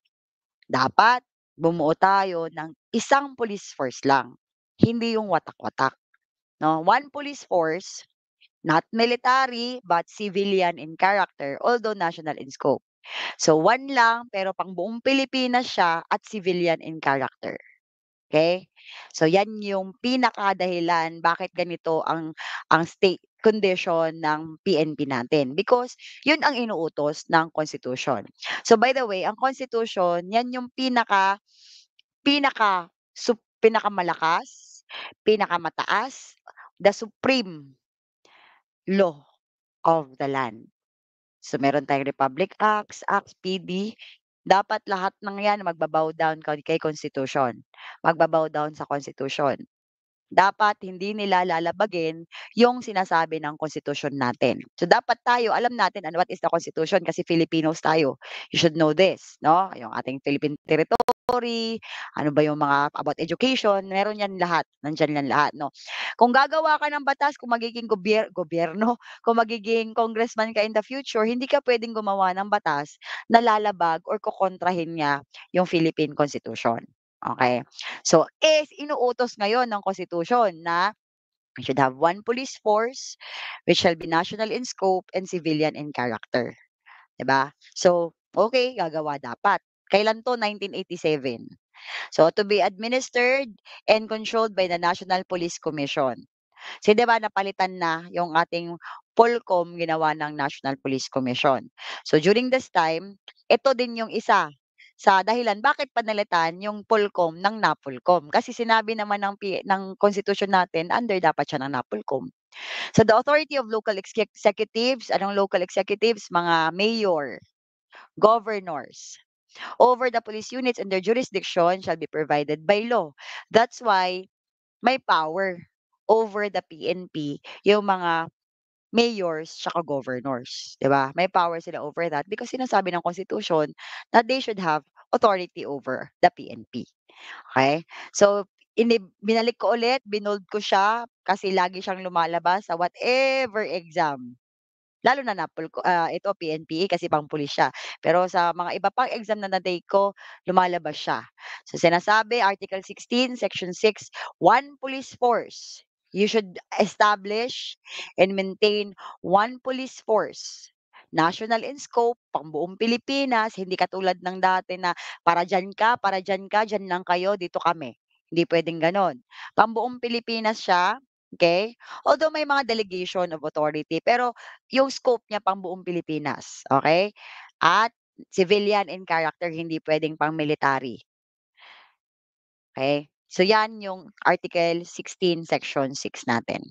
dapat bumuo tayo ng isang police force lang, hindi yung watak-watak, 'no? One police force, not military but civilian in character, although national in scope. So one lang pero pangbuong Pilipinas siya at civilian in character. Okay. So 'yan yung pinakadahilan bakit ganito ang state condition ng PNP natin, because 'yun ang inuutos ng Constitution. So by the way, ang Constitution 'yan yung pinakamalakas, pinakamataas, the supreme law of the land. So meron tayong Republic Acts, PD, dapat lahat ng 'yan magba-bow down kay Constitution, magba-bow down sa Constitution. Dapat hindi nila lalabagin yung sinasabi ng konstitusyon natin. So, dapat tayo alam natin ano what is the Constitution kasi Filipinos tayo. You should know this, 'no? Yung ating Philippine territory, ano ba yung mga about education, meron 'yan lahat, nandiyan 'yan lahat, 'no? Kung gagawa ka ng batas, kung magiging gobyerno, kung magiging congressman ka in the future, hindi ka puwedeng gumawa ng batas na lalabag or kokontrahin niya yung Philippine Constitution, okey? So, inuutos ngayon ng Constitution na we should have one police force which shall be national in scope and civilian in character, 'di ba? So, okay, gagawa dapat. Kailan 'to? 1987. So, to be administered and controlled by the National Police Commission. Kasi 'di ba napalitan na yung ating POLCOM, ginawa ng National Police Commission. So during this time, ito din yung isa sa dahilan bakit panalitan yung POLCOM ng NAPOLCOM. Kasi sinabi naman ng constitution natin under dapat siya ng NAPOLCOM. So the authority of local executives, anong local executives? Mga mayor, governors, over the police units and their jurisdiction shall be provided by law. That's why may power over the PNP yung mga mayors tsaka governors, 'di ba? May power sila over that because sinasabi ng constitution that they should have authority over the PNP, okey? So, binalik ko ulit, binold ko siya kasi lagi siyang lumalabas sa whatever exam. Lalo na ito PNPA kasi pang-pulis siya. Pero sa mga iba pang exam na na-take ko, lumalabas siya. So sinasabi Article 16, Section 6, one police force. You should establish and maintain one police force. National in scope, pang-buong Pilipinas, hindi katulad ng dati na para diyan ka, diyan lang kayo, dito kami. Hindi puwedeng gano'n. Pang-buong Pilipinas siya, okay. Although may mga delegation of authority, pero yung scope niya pang-buong Pilipinas, okey? At civilian in character, hindi puwedeng pang-military, okey? So 'yan yung Article 16, Section 6 natin.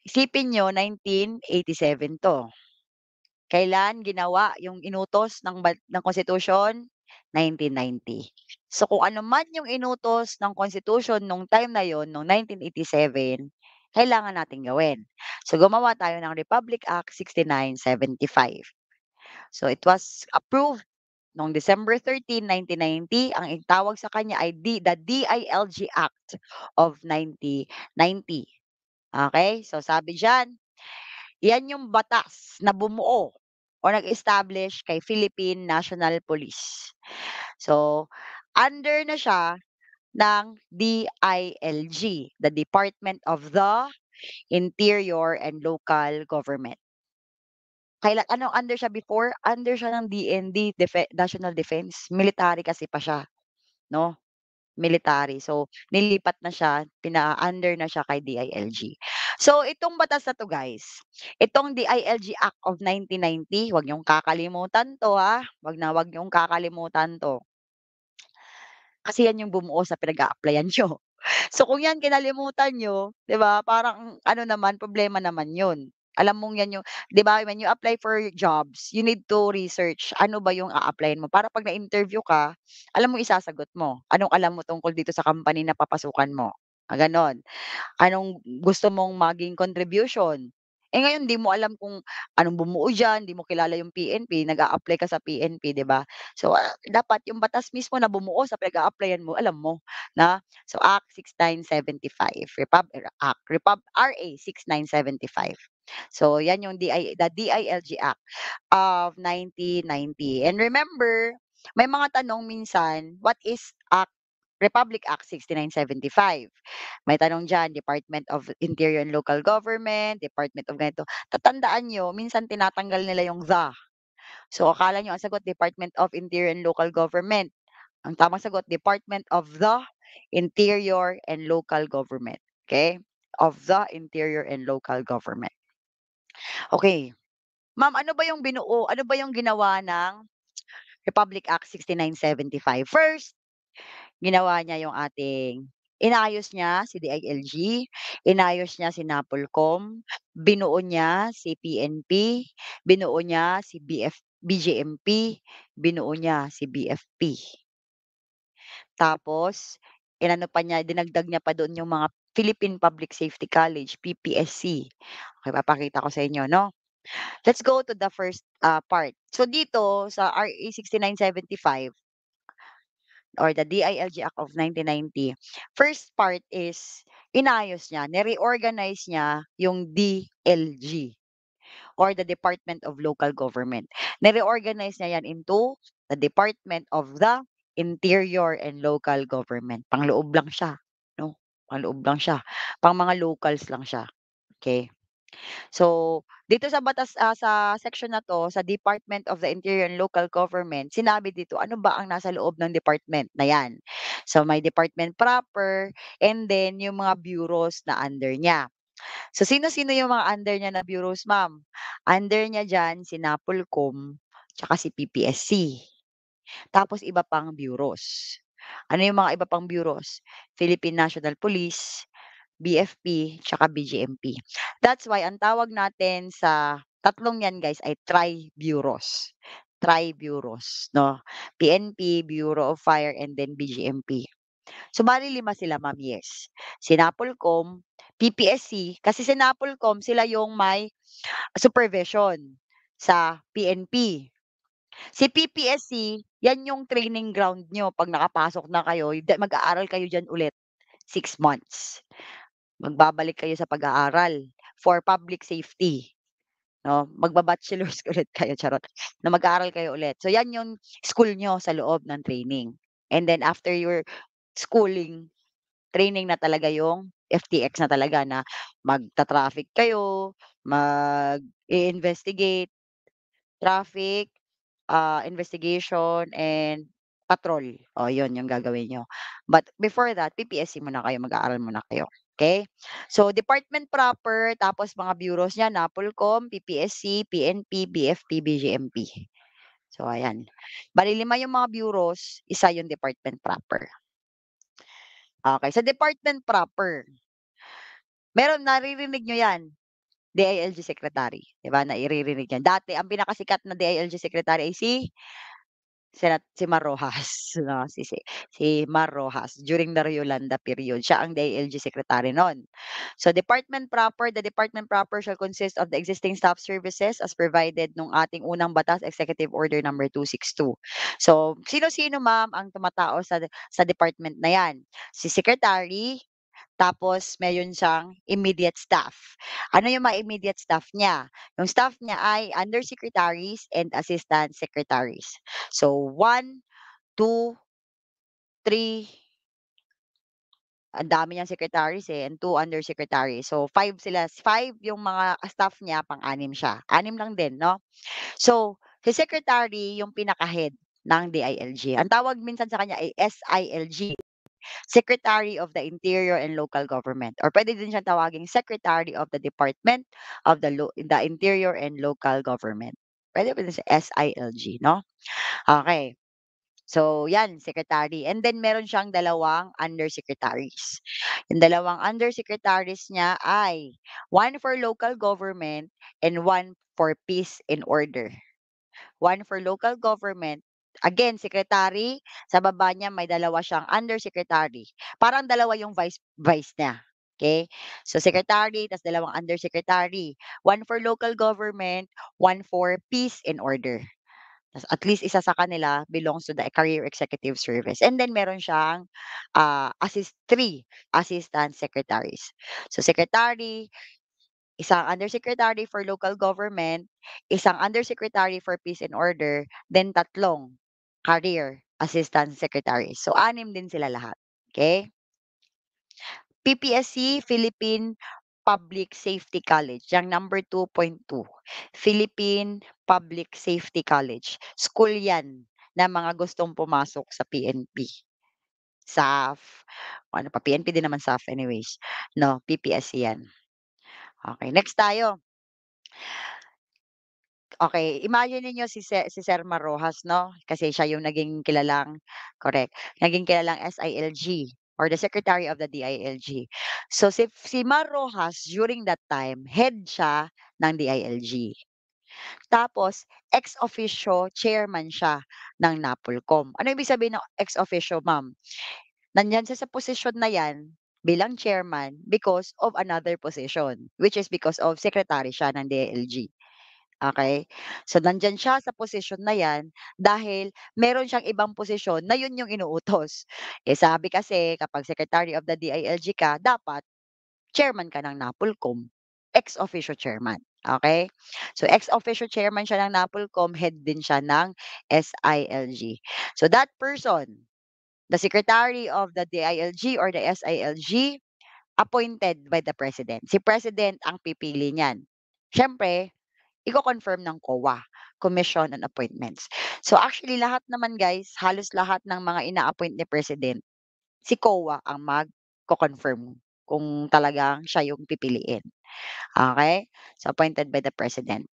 Isipin niyo 1987 'to. Kailan ginawa yung inutos ng Constitution? 1990. So kung ano man yung inutos ng Constitution nung time na yon, nung 1987, kailangan nating gawin. So gumawa tayo ng Republic Act 6975. So it was approved noong December 13, 1990. Ang tawag sa kanya ay the DILG Act of 1990. Okay? So sabi diyan, yan yung batas na bumuo o nag-establish kay Philippine National Police. So, under na siya ng DILG, the Department of the Interior and Local Government. Anong under siya before? Under siya ng DND, National Defense, military kasi pa siya, 'no? Military. So, nilipat na siya, under na siya kay DILG. So, itong batas na 'to guys, itong DILG Act of 1990, wag niyong kakalimutan 'to, wag niyong kakalimutan 'to. Kasi yan yung bumuo sa pinag-a-applyan niyo. So, kung yan kinalimutan niyo, 'di ba, parang ano naman, problema naman yun. Alam mong yan yung 'di ba, when you apply for jobs, you need to research ano ba yung a-applyan mo para 'pag na-interview ka, alam mo isasagot mo. Anong alam mo tungkol dito sa company na papasukan mo, gano'n. Anong gusto mong maging contribution, Eh, ngayon di mo alam kung anong bumuo diyan, di mo kilala yung PNP, nag-a-apply ka sa PNP, 'di ba? So, dapat yung batas mismo na bumuo sa pinag-a-applyan mo alam mo na. So, Act 6975, RA 6975. So, yan yung the DILG Act of 1990. And remember, may mga tanong minsan, what is Republic Act 6975? May tanong diyan, Department of Interior and Local Government, Department of ganito. Tatandaan niyo, minsan tinatanggal nila yung "the". So, akala niyo ang sagot Department of Interior and Local Government. Ang tamang sagot, Department of the Interior and Local Government, okay? Of the Interior and Local Government. Okay. Ma'am, ano ba yung ginawa ng Republic Act 6975? First, ginawa niya yung inayos niya si DILG, inayos niya si NAPOLCOM, binuo niya si PNP, binuo niya si BGMP, binuo niya si BFP. Tapos dinagdag niya pa doon yung mga Philippine Public Safety College, PPSC. Okay, papakita ko sa inyo 'no. Let's go to the first, part. So dito sa RA 6975 or the DILG Act of 1990, first part is inayos niya, ni-reorganize niya yung DLG or the Department of Local Government. Ni-reorganize niya yan into the Department of the Interior and Local Government. Pangloob lang siya, 'no, panloob lang siya, pang mga locals lang siya, okay. So, dito sa sa section na 'to, sa Department of the Interior and Local Government, sinabi dito ano ba ang nasa loob ng department na 'yan. So, may department proper and then yung mga bureaus na under niya. So, sino-sino yung mga under niya na bureaus, ma'am? Under niya diyan si NAPOLCOM tsaka si PPSC, tapos iba pang bureaus. Ano yung mga iba pang bureaus? Philippine National Police, BFP, tsaka BGMP. That's why ang tawag natin sa tatlong 'yan guys ay tri-bureaus. Tri-bureaus 'no, PNP, Bureau of Fire, and then BGMP. So bale 5 sila ma'am, yes. Si NAPOLCOM, PPSC, kasi si NAPOLCOM sila yung may supervision sa PNP. Si PPSC, 'yan yung training ground niyo 'pag nakapasok na kayo, mag-aaral kayo diyan ulit, 6 months. Magbabalik kayo sa pag-aaral for public safety, 'no, magba-bachelor's ulit kayo, charot, na mag-aaral kayo ulit. So 'yan yung school niyo sa loob ng training. And then after your schooling, training na talaga yung FTX na talaga na magta-traffic kayo, mag-i-investigate, traffic, investigation and patrol. O yun yung gagawin niyo. But before that, PPSC muna kayo, mag-aaral muna kayo, okay. So department proper, tapos mga bureaus niya, NAPOLCOM, PPSC, PNP, BFP, BGMP. So ayan. Bale 5 yung mga bureaus, isa yung department proper. Okay, sa department proper, naririnig niyo 'yan, DILG secretary, 'di ba, naririnig 'yan. Dati ang pinakasikat na DILG secretary ay si Mar Rojas, 'no, si Mar Rojas during the Rio Landa period, siya ang DILG secretary nun. So the department proper shall consist of the existing staff services as provided nung ating unang batas, Executive Order number 262. So, sino-sino ma'am ang tumatao sa department na 'yan? Si secretary, tapos meron siyang immediate staff. Ano yung mga immediate staff niya? Yung staff niya ay undersecretaries and assistant secretaries. So 1, 2, 3, ang dami niyang secretaries, and 2 undersecretaries. So 5 sila, 5 yung mga staff niya, pang-anim siya. 6 lang din 'no? So, si secretary yung pinaka-head ng DILG. Ang tawag minsan sa kanya ay SILG. Secretary of the Interior and Local Government, or puwede din siyang tawaging Secretary of the Department of the Interior and Local Government. Puwede siya SILG 'no? Okay. So 'yan, secretary, and then meron siyang 2 undersecretaries. Yung 2 undersecretaries niya ay 1 for local government and 1 for peace and order. 1 for local government, again secretary, sa baba niya may 2 siyang undersecretary. Parang 2 yung vice vice niya. Okay. So secretary ta's dalawang undersecretary, one for local government, one for peace and order. Tas at least isa sa kanila belongs to the career executive service and then meron siyang, 3 assistant secretaries. So secretary, isang undersecretary for local government, isang undersecretary for peace and order, then tatlong career assistant secretaries. So 6 din sila lahat, okay. PPSC, Philippine Public Safety College, yang number 2.2, Philippine Public Safety College. School 'yan ng mga gustong pumasok sa PNP, SAF, ano pa, PNP din naman SAF anyways, 'no, PPSC 'yan. Okey, next tayo. Okey, imagine ninyo si Sir Rojas 'no, kasi siya yung naging kilalang correct, naging kilalang SILG or the Secretary of the DILG. So si Mar Rojas during that time, head siya ng DILG. Tapos ex officio chairman siya ng NAPOLCOM. Ano ibig sabihin ng ex officio, ma'am? Nandiyan siya sa posisyon na 'yan bilang chairman because of another position, which is because of secretary siya ng DILG. Okey. So, nandiyan siya sa posisyon na 'yan dahil meron siyang ibang posisyon na 'yun yung inuutos. Eh, sabi kasi kapag Secretary of the DILG ka dapat chairman ka ng NAPOLCOM, ex officio chairman, okey? So, ex officio chairman siya ng NAPOLCOM, head din siya ng SILG. So, that person, the Secretary of the DILG or the SILG, appointed by the President. Si President ang pipili niyan. Siyempre iko-confirm ng COA, Commission on Appointments. So, actually lahat naman guys, halos lahat ng mga ina-appoint ni President, si COA ang magko-confirm kung talagang siya yung pipiliin, okey? So, appointed by the President.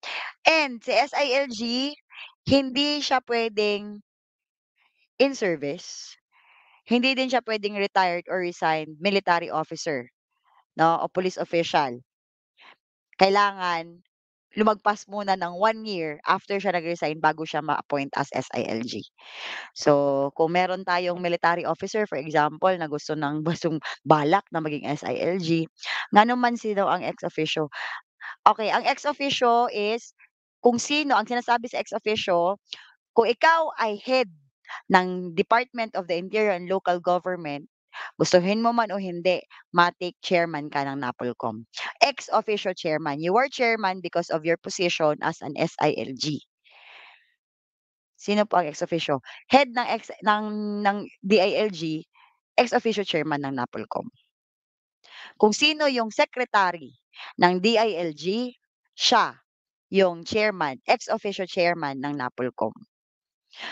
And si SILG, hindi siya puwedeng in service, hindi din siya puwedeng retired or resigned military officer 'no, o police official. Kailangan lumagpas muna ng 1 year after siya nag-resign bago siya ma-appoint as SILG. So, kung meron tayong military officer for example na gustong balak na maging SILG, ngano man sino ang ex officio. Okay, ang ex officio is kung sino ang sinasabi sa ex officio, kung ikaw ay head ng Department of the Interior and Local Government, gustuhin mo man o hindi, matic chairman ka ng NAPOLCOM. Ex officio chairman. You are chairman because of your position as an SILG. Sino po ang ex officio? Head ng DILG, ex officio chairman ng NAPOLCOM. Kung sino yung secretary ng DILG, siya yung chairman, ex officio chairman ng NAPOLCOM.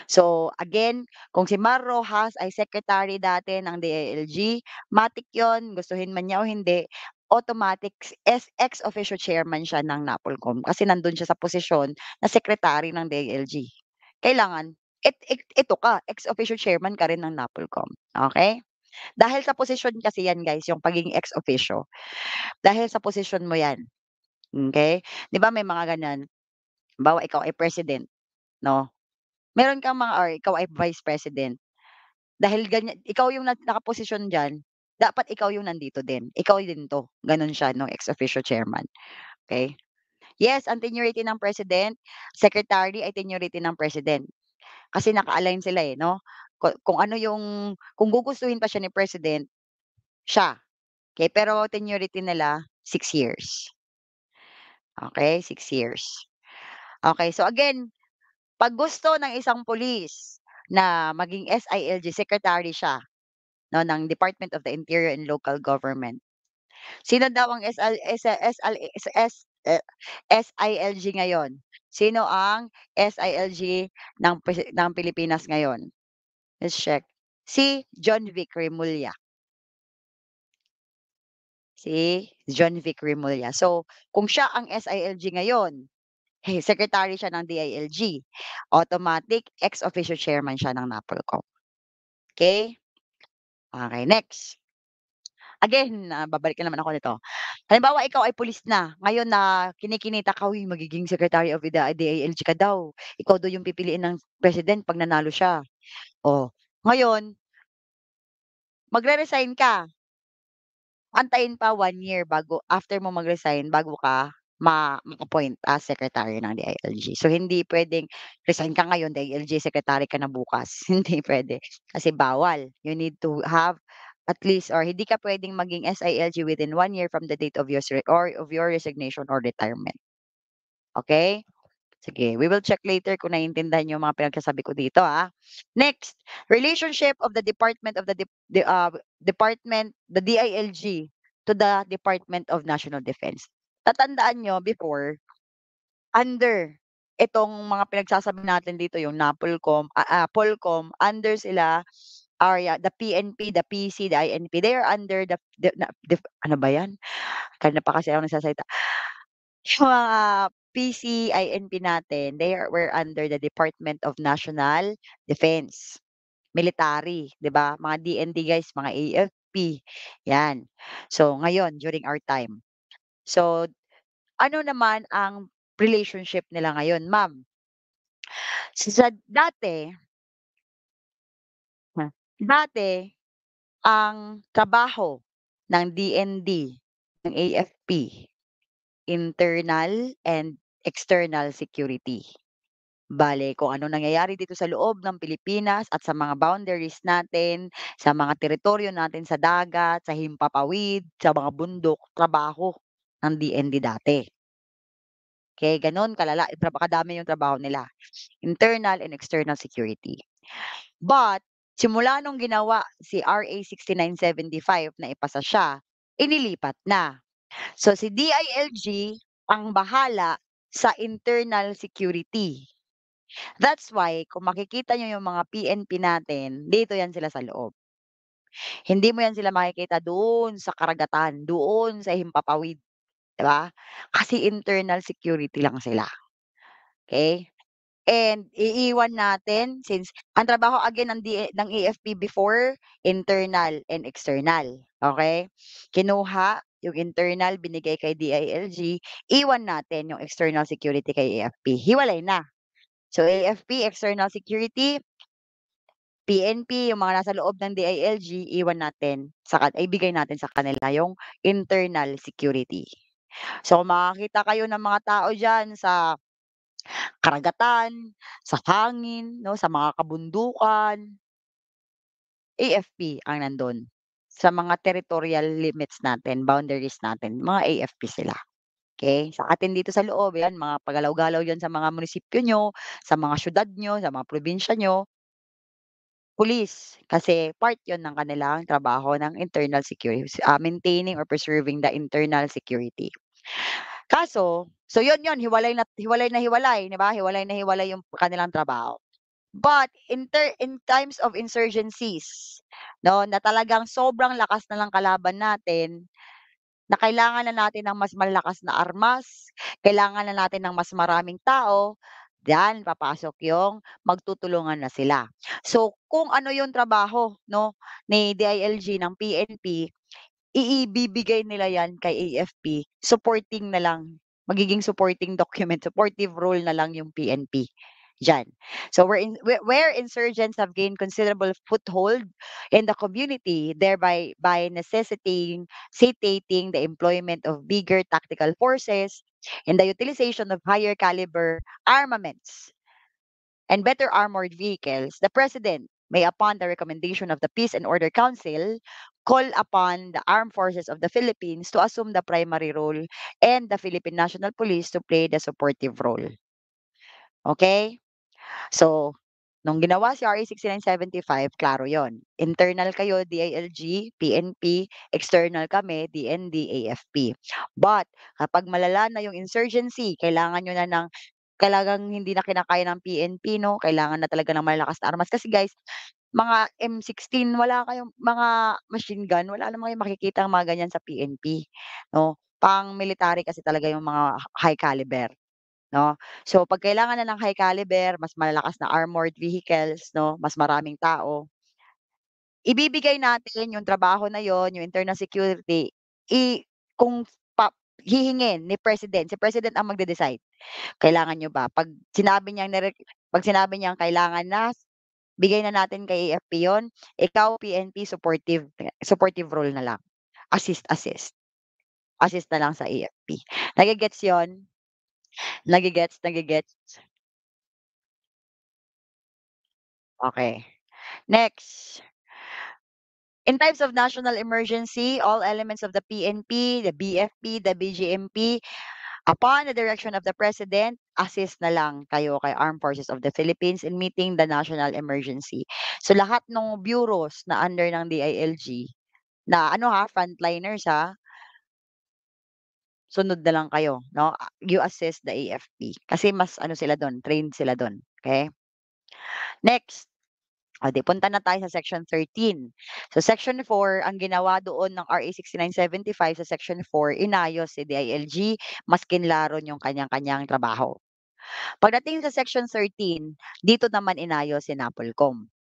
So, again, kung si Mar Rojas ay secretary dati ng DILG, matic 'yun, gustuhin man niya o hindi, automatic ex officio chairman siya ng NAPOLCOM kasi nandun siya sa posisyon na secretary ng DILG. Kailangan ito ka, ex officio chairman ka rin ng NAPOLCOM, okey? Dahil sa posisyon kasi 'yan guys, yung pagiging ex officio, dahil sa posisyon mo 'yan, okey? 'Di ba may mga ganyan, halimbawa ikaw ay president 'no, meron kang mga or ikaw ay vice president. Dahil ganyan ikaw yung nakaposisyon diyan, dapat ikaw yung nandito din, ikaw din 'to, gano'n siya 'no, ex officio chairman, okey? Yes, ang tenuity ng president, secretary ay tenuity ng president, kasi naka-align sila, eh, 'no? Kung ano yung kung gugustuhin pa siya ni president, siya, okey, pero tenuity nila 6 years, okey, 6 years. Okey, so again, 'pag gusto ng isang pulis na maging SILG, secretary siya 'no, ng Department of the Interior and Local Government. Sino daw ang SILG ngayon? Sino ang SILG ng Pilipinas ngayon? Let's check. Si John Vic Remulla, si John Vic Remulla. So, kung siya ang SILG ngayon, secretary siya ng DILG, automatic ex officio chairman siya ng NAPOLCOM, okey? Okey, next. Again, babalik na naman ako nito. Halimbawa ikaw ay pulis na, ngayon na kinikinita ka, "Uy magiging Secretary of the DILG ka daw, ikaw daw yung pipiliin ng president 'pag nanalo siya." Oh, ngayon magre-resign ka, antayin pa 1 year bago after mo mag-resign bago ka ma-appoint as secretary ng DILG. So, hindi puwedeng resign ka ngayon, DILG secretary ka na bukas, hindi puwede kasi bawal. You need to have at least or hindi ka puwedeng maging SILG within 1 year from the date of your resignation or retirement, okey? Sige, we will check later kung naiintindihan niyo yung mga pinagsasabi ko dito, Next, relationship of the Department of the DILG to the Department of National Defense. Tatandaan niyo before, under itong mga pinagsasabi natin dito yung Polcom, under sila are the PNP, the PC, the INP, they are under ano ba 'yan? Kanina pa kasi ako nagsasalita. Yung mga PC, INP natin, were under the Department of National Defense, military, 'di ba? Mga DND guys, mga AFP, 'yan. So, ngayon during our time. So, ano naman ang relationship nila ngayon, ma'am? Sa dati, hmm, dati ang trabaho ng DND, ng AFP, internal and external security. Bale kung ano nangyayari dito sa loob ng Pilipinas at sa mga boundaries natin, sa mga teritoryo natin sa dagat, sa himpapawid, sa mga bundok, trabaho ng DND dati. Okey, gano'n kalala, kadami yung trabaho nila, internal and external security. But simula nung ginawa si RA 6975 na ipasa siya, inilipat na. So si DILG ang bahala sa internal security. That's why kung makikita niyo yung mga PNP natin, dito yan sila sa loob. Hindi mo yan sila makikita doon sa karagatan, doon sa himpapawid, 'di ba? Kasi internal security lang sila, okey? And iiwan natin since ang trabaho again ng AFP before, internal and external, okey? Kinuha yung internal binigay kay DILG, iwan natin yung external security kay AFP, hiwalay na. So AFP, external security, PNP, yung mga nasa loob ng DILG, ibigay natin sa kanila yung internal security. So, kung makakita kayo ng mga tao diyan sa karagatan, sa hangin 'no, sa mga kabundukan, AFP ang nandun. Sa mga territorial limits natin, boundaries natin, mga AFP sila, okey? Sa atin dito sa loob, 'yan mga pagalaw-galaw diyan sa mga munisipyo niyo, sa mga siyudad niyo, sa mga probinsya niyo, pulis. Kasi part 'yon ng kanilang trabaho ng internal maintaining or preserving the internal security. Kaso, so 'yun, hiwalay na hiwalay, 'di ba? Hiwalay na hiwalay yung kanilang trabaho. But in times of insurgencies, 'no, na talagang sobrang lakas na ng kalaban natin, na kailangan na natin ng mas malalakas na armas, kailangan na natin ng mas maraming tao, diyan papasok yung magtutulungan na sila. So, kung ano yung trabaho 'no, ni DILG, ng PNP, ibibigay nila 'yan kay AFP, supporting na lang, magiging supporting document, supportive role na lang yung PNP diyan. So where insurgents have gained considerable foothold in the community, thereby by necessitating the employment of bigger tactical forces and the utilization of higher caliber armaments and better armored vehicles, the President may, upon the recommendation of the Peace and Order Council, call upon the armed forces of the Philippines to assume the primary role and the Philippine National Police to play the supportive role. Okay? So, nung ginawa si RA 6975, klaro yon. Internal kayo, DILG, PNP, external kami, DND, AFP. But, kapag malala na yung insurgency, kailangan nyo na ng talagang hindi na kinakaya ng PNP 'no, kailangan na talaga ng malalakas na armas. Kasi guys, mga M16 wala kayong mga machine gun, wala naman kayong makikitang mga ganyan sa PNP 'no. Pang-military kasi talaga yung mga high caliber 'no. So 'pag kailangan na ng high caliber, mas malalakas na armored vehicles 'no, mas maraming tao, ibibigay natin yung trabaho na yon, yung internal security, kung hihingin ni President, si President ang magde-decide. Kailangan niyo ba? 'Pag sinabi niyang kailangan na, bigay na natin kay AFP 'yun, ikaw PNP supportive supportive role na lang. assist. Assist na lang sa AFP. Nage-gets 'yun? Nage-gets? Okay. Next, in times of national emergency, all elements of the PNP, the BFP, the BGMP, upon the direction of the President, assist na lang kayo kay Armed Forces of the Philippines in meeting the national emergency. So lahat ng bureaus na under ng DILG na ano ha, frontliners ha, sunod na lang kayo 'no, you assist the AFP kasi mas ano sila dun, trained sila dun, okey? Next, o 'di punta na tayo sa Section 13. Sa Section 4, ang ginawa doon ng RA 6975 sa Section 4, inayos si DILG, mas kinlaron yung kanyang-kanyang trabaho. Pagdating sa Section 13, dito naman inayos si NAPOLCOM,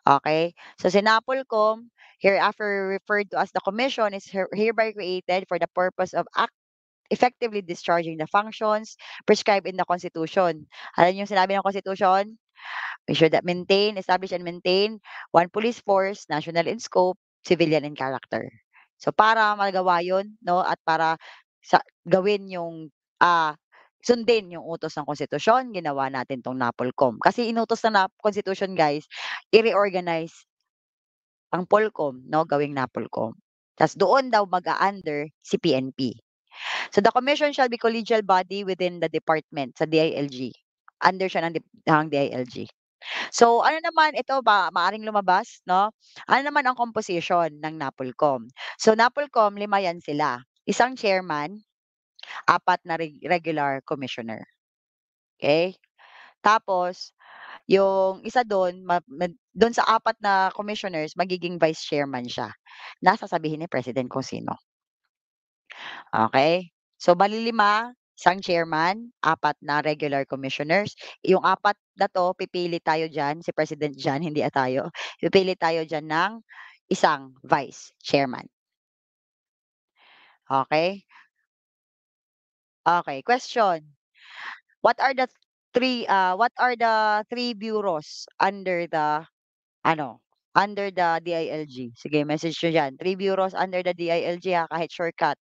okey? So si NAPOLCOM, hereafter referred to as the commission, is hereby created for the purpose of effectively discharging the functions prescribed in the Constitution. Ano yung sinabi ng Constitution? We should maintain, establish and maintain one police force, national in scope, civilian in character. So para magawa 'yun 'no at para gawin yung, sundin yung utos ng konstitusyon, ginawa natin 'tong NAPOLCOM. Kasi inutos ng Constitution guys, i-reorganize ang POLCOM 'no, gawing NAPOLCOM. Tas doon daw mag-a-under si PNP. So the commission shall be collegial body within the department sa DILG. Under siya ng DILG. So ano naman ito ba maaaring lumabas 'no? Ano naman ang composition ng NAPOLCOM? So NAPOLCOM 5 yan sila, isang chairman, 4 na regular commissioner, okey? Tapos yung isa dun dun sa 4 na commissioners magiging vice chairman siya, na sasabihin ni president kung sino. Okey. So bale 5, isang chairman, 4 na regular commissioners. Yung 4 na 'to pipili tayo diyan, si president diyan, hindi tayo. Pipili tayo diyan ng isang vice chairman. Okey? Okey, question. What are the 3 bureaus under the ano, under the DILG? Sige message niyo diyan, 3 bureaus under the DILG, kahit shortcut.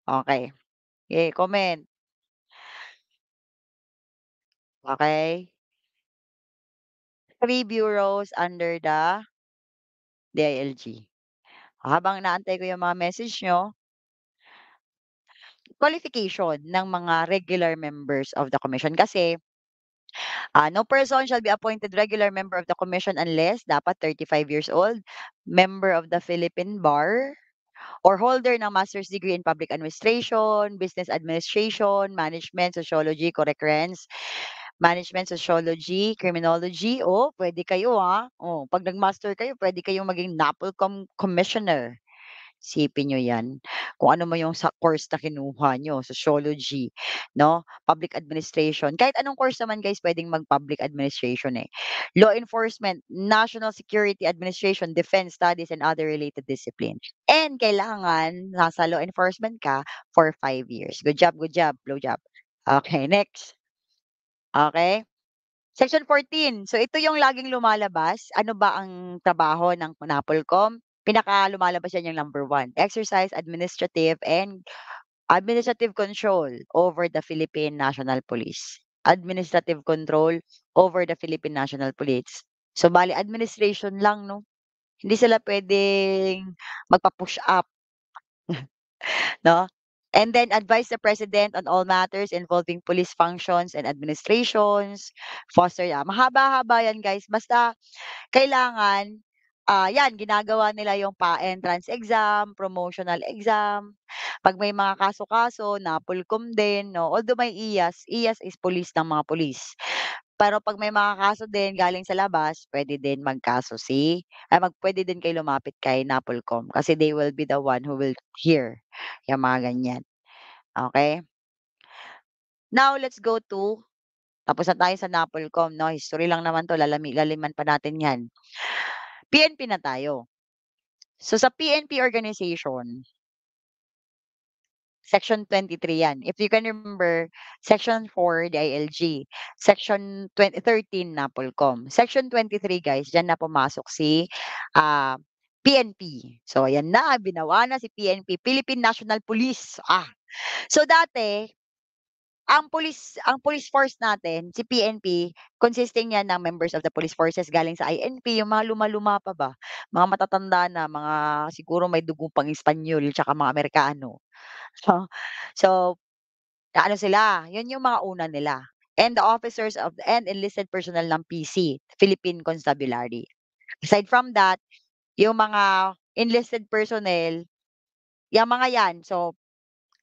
Okey. Sige comment. Okey. 3 bureaus under the DILG. Habang inaantay ko yung mga message niyo, qualification ng mga regular members of the commission kasi, no person shall be appointed regular member of the commission unless dapat 35 years old, member of the Philippine Bar, or holder ng master's degree in public administration, business administration, management, sociology, correct Renz? Management, sociology, criminology, oh, puwede kayo, Oh, 'pag nag-master kayo puwede kayong maging NAPOLCOM commissioner. Isipin niyo 'yan, kung ano man yung sa course na kinuha niyo, sociology, 'no, public administration. Kahit anong course naman guys puwedeng mag-public administration, eh. Law enforcement, national security administration, defense studies, and other related disciplines. And kailangan nasa law enforcement ka for 5 years. Good job, blowjob. Okay, next. Okay. Section 14. So ito yung laging lumalabas. Ano ba ang trabaho ng NAPOLCOM? Lumalabas yan yung number 1, exercise administrative control over the Philippine National Police. Administrative control over the Philippine National Police. So bale administration lang 'no? Hindi sila puwedeng magpa-push up. 'No? And then advise the president on all matters involving police functions and administrations, foster mahaba-haba yan guys basta kailangan, 'yan ginagawa nila yung pa-entrance exam, promotional exam, 'pag may mga kaso-kaso NAPOLCOM din 'no, although may IAS is police ng mga pulis. Pero 'pag may mga kaso din galing sa labas, puwede din magkaso puwede din kayo lumapit kay NAPOLCOM kasi they will be the one who will hear yung mga ganyan, okey? Now let's go to tapos na tayo sa NAPOLCOM 'no, history lang naman 'to laliman pa natin 'yan. PNP na tayo. So sa PNP organization, Section 23 'yan. If you can remember, Section 4 DILG, Section 13 NAPOLCOM. Section 23 guys, diyan na pumasok si, ah PNP. So ayan na, binawa na si PNP, Philippine National Police. So dati ang police force natin, si PNP, consisting yan ng members of the police forces galing sa INP, yung mga luma-luma pa ba, mga matatanda na, mga siguro may dugo pang Espanyol tsaka mga Amerikano. So so ano sila, yun yung mga una nila. And the officers and enlisted personnel ng PC, Philippine Constabulary. Aside from that, yung mga enlisted personnel, yang mga yan, so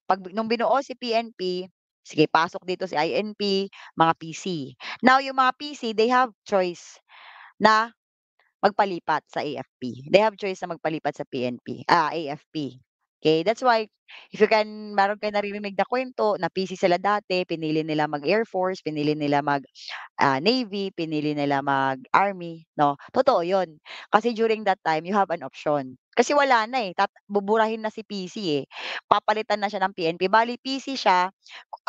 'pag nung binuo si PNP, sige pasok dito si INP, mga PC. Now yung mga PC, they have choice na magpalipat sa AFP. They have choice na magpalipat sa AFP. Okay, that's why if you can meron kayong naririnig na kuwento na PC sila dati, pinili nila mag-Air Force, pinili nila Navy, pinili nila mag-Army 'no, totoo 'yun. Kasi during that time you have an option. Kasi wala na, buburahin na si PC, papalitan na siya ng PNP. Bale PC siya,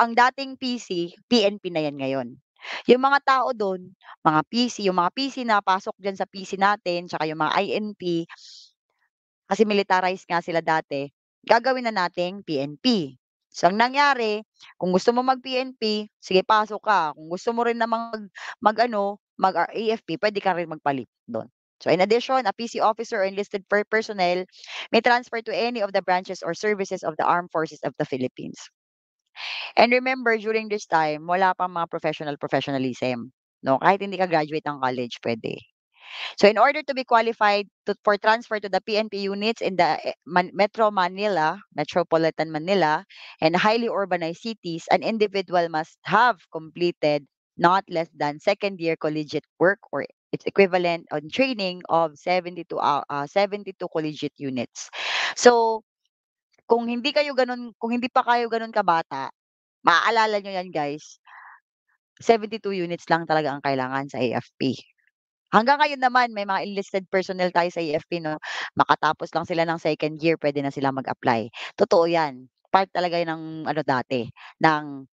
ang dating PC, PNP na 'yan ngayon. Yung mga tao dun, yung mga PC na pasok diyan sa PC natin tsaka yung mga INP, kasi militarized nga sila dati, gagawin na nating PNP. So ang nangyari, kung gusto mo mag-PNP, sige pasok ka, kung gusto mo rin namang mag-ano, AFP, puwede ka rin magpalit dun. So in addition, a PC officer or enlisted personnel may transfer to any of the branches or services of the armed forces of the Philippines. And remember during this time, wala pang mga professionalism, 'no, kahit hindi ka graduate ng college puwede. So in order to be qualified for transfer to the PNP units in the Metropolitan Manila, and highly urbanized cities, an individual must have completed not less than second year collegiate work or its equivalent on training of 72 collegiate units. So kung hindi pa kayo gano'n kabata, maaalala niyo 'yan guys, 72 units lang talaga ang kailangan sa AFP. Hanggang ngayon naman may mga enlisted personnel tayo sa AFP 'no, makatapos lang sila ng second year puwede na silang mag-apply. Totoo 'yan, part talaga 'yan ng ano dati, ng,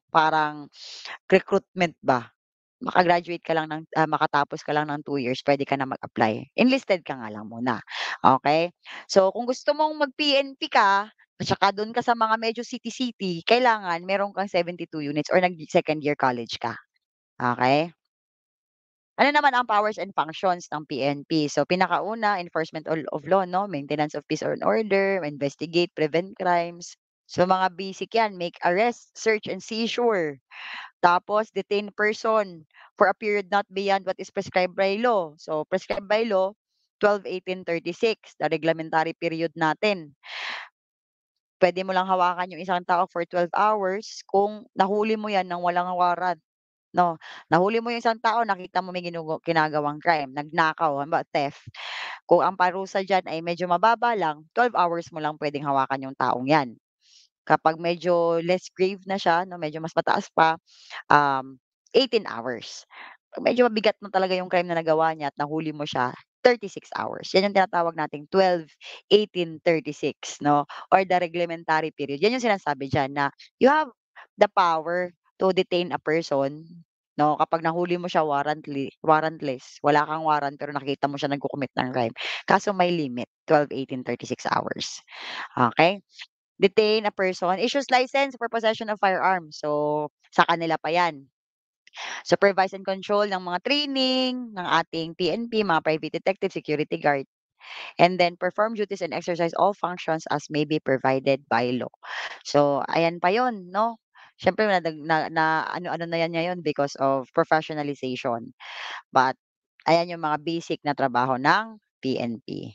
parang recruitment ba. Makatapos ka lang ng 2 years puwede ka na mag-apply. Enlisted ka nga lang muna, okey? So kung gusto mong mag-PNP ka at saka do'n ka sa mga medyo city-city, kailangan meron kang 72 units or nag-second year college ka, okey? Ano naman ang powers and functions ng PNP? So pinakauna, enforcement of law 'no, maintenance of peace and order, investigate, prevent crimes. So mga basic 'yan, make arrest, search and seizure. Tapos detain person for a period not beyond what is prescribed by law. So prescribed by law, 12-18-36, the reglementary period natin. Puwede mo lang hawakan yung isang tao for 12 hours kung nahuli mo 'yan ng walang warrant. 'No, nahuli mo yung isang tao, nakita mo may ginagawang crime, nagnakaw, halimbawa theft. Kung ang parusa diyan ay medyo mababa lang, 12 hours mo lang puwedeng hawakan yung taong 'yan. Kapag medyo less grave na siya 'no, medyo mas mataas pa, 18 hours. 'Pag medyo mabigat na talaga yung crime na nagawa niya at nahuli mo siya, 36 hours. Yan yung tinatawag nating 12-18-36 'no, or the reglementary period. Yan yung sinasabi diyan na you have the power to detain a person 'no, kapag nahuli mo siya warrantless, wala kang warrant pero nakita mo siya nagco-commit ng crime. Kaso may limit, 12-18-36 hours. Okey? Detain a person, issues license for possession of firearms. So, sa kanila pa 'yan. Supervise and control ng mga training ng ating PNP, mga private detective, security guard, and then perform duties and exercise all functions as may be provided by law. So, ayan pa 'yon 'no. Siyempre na ano-ano na 'yan ngayon because of professionalization. But ayan yung mga basic na trabaho ng PNP.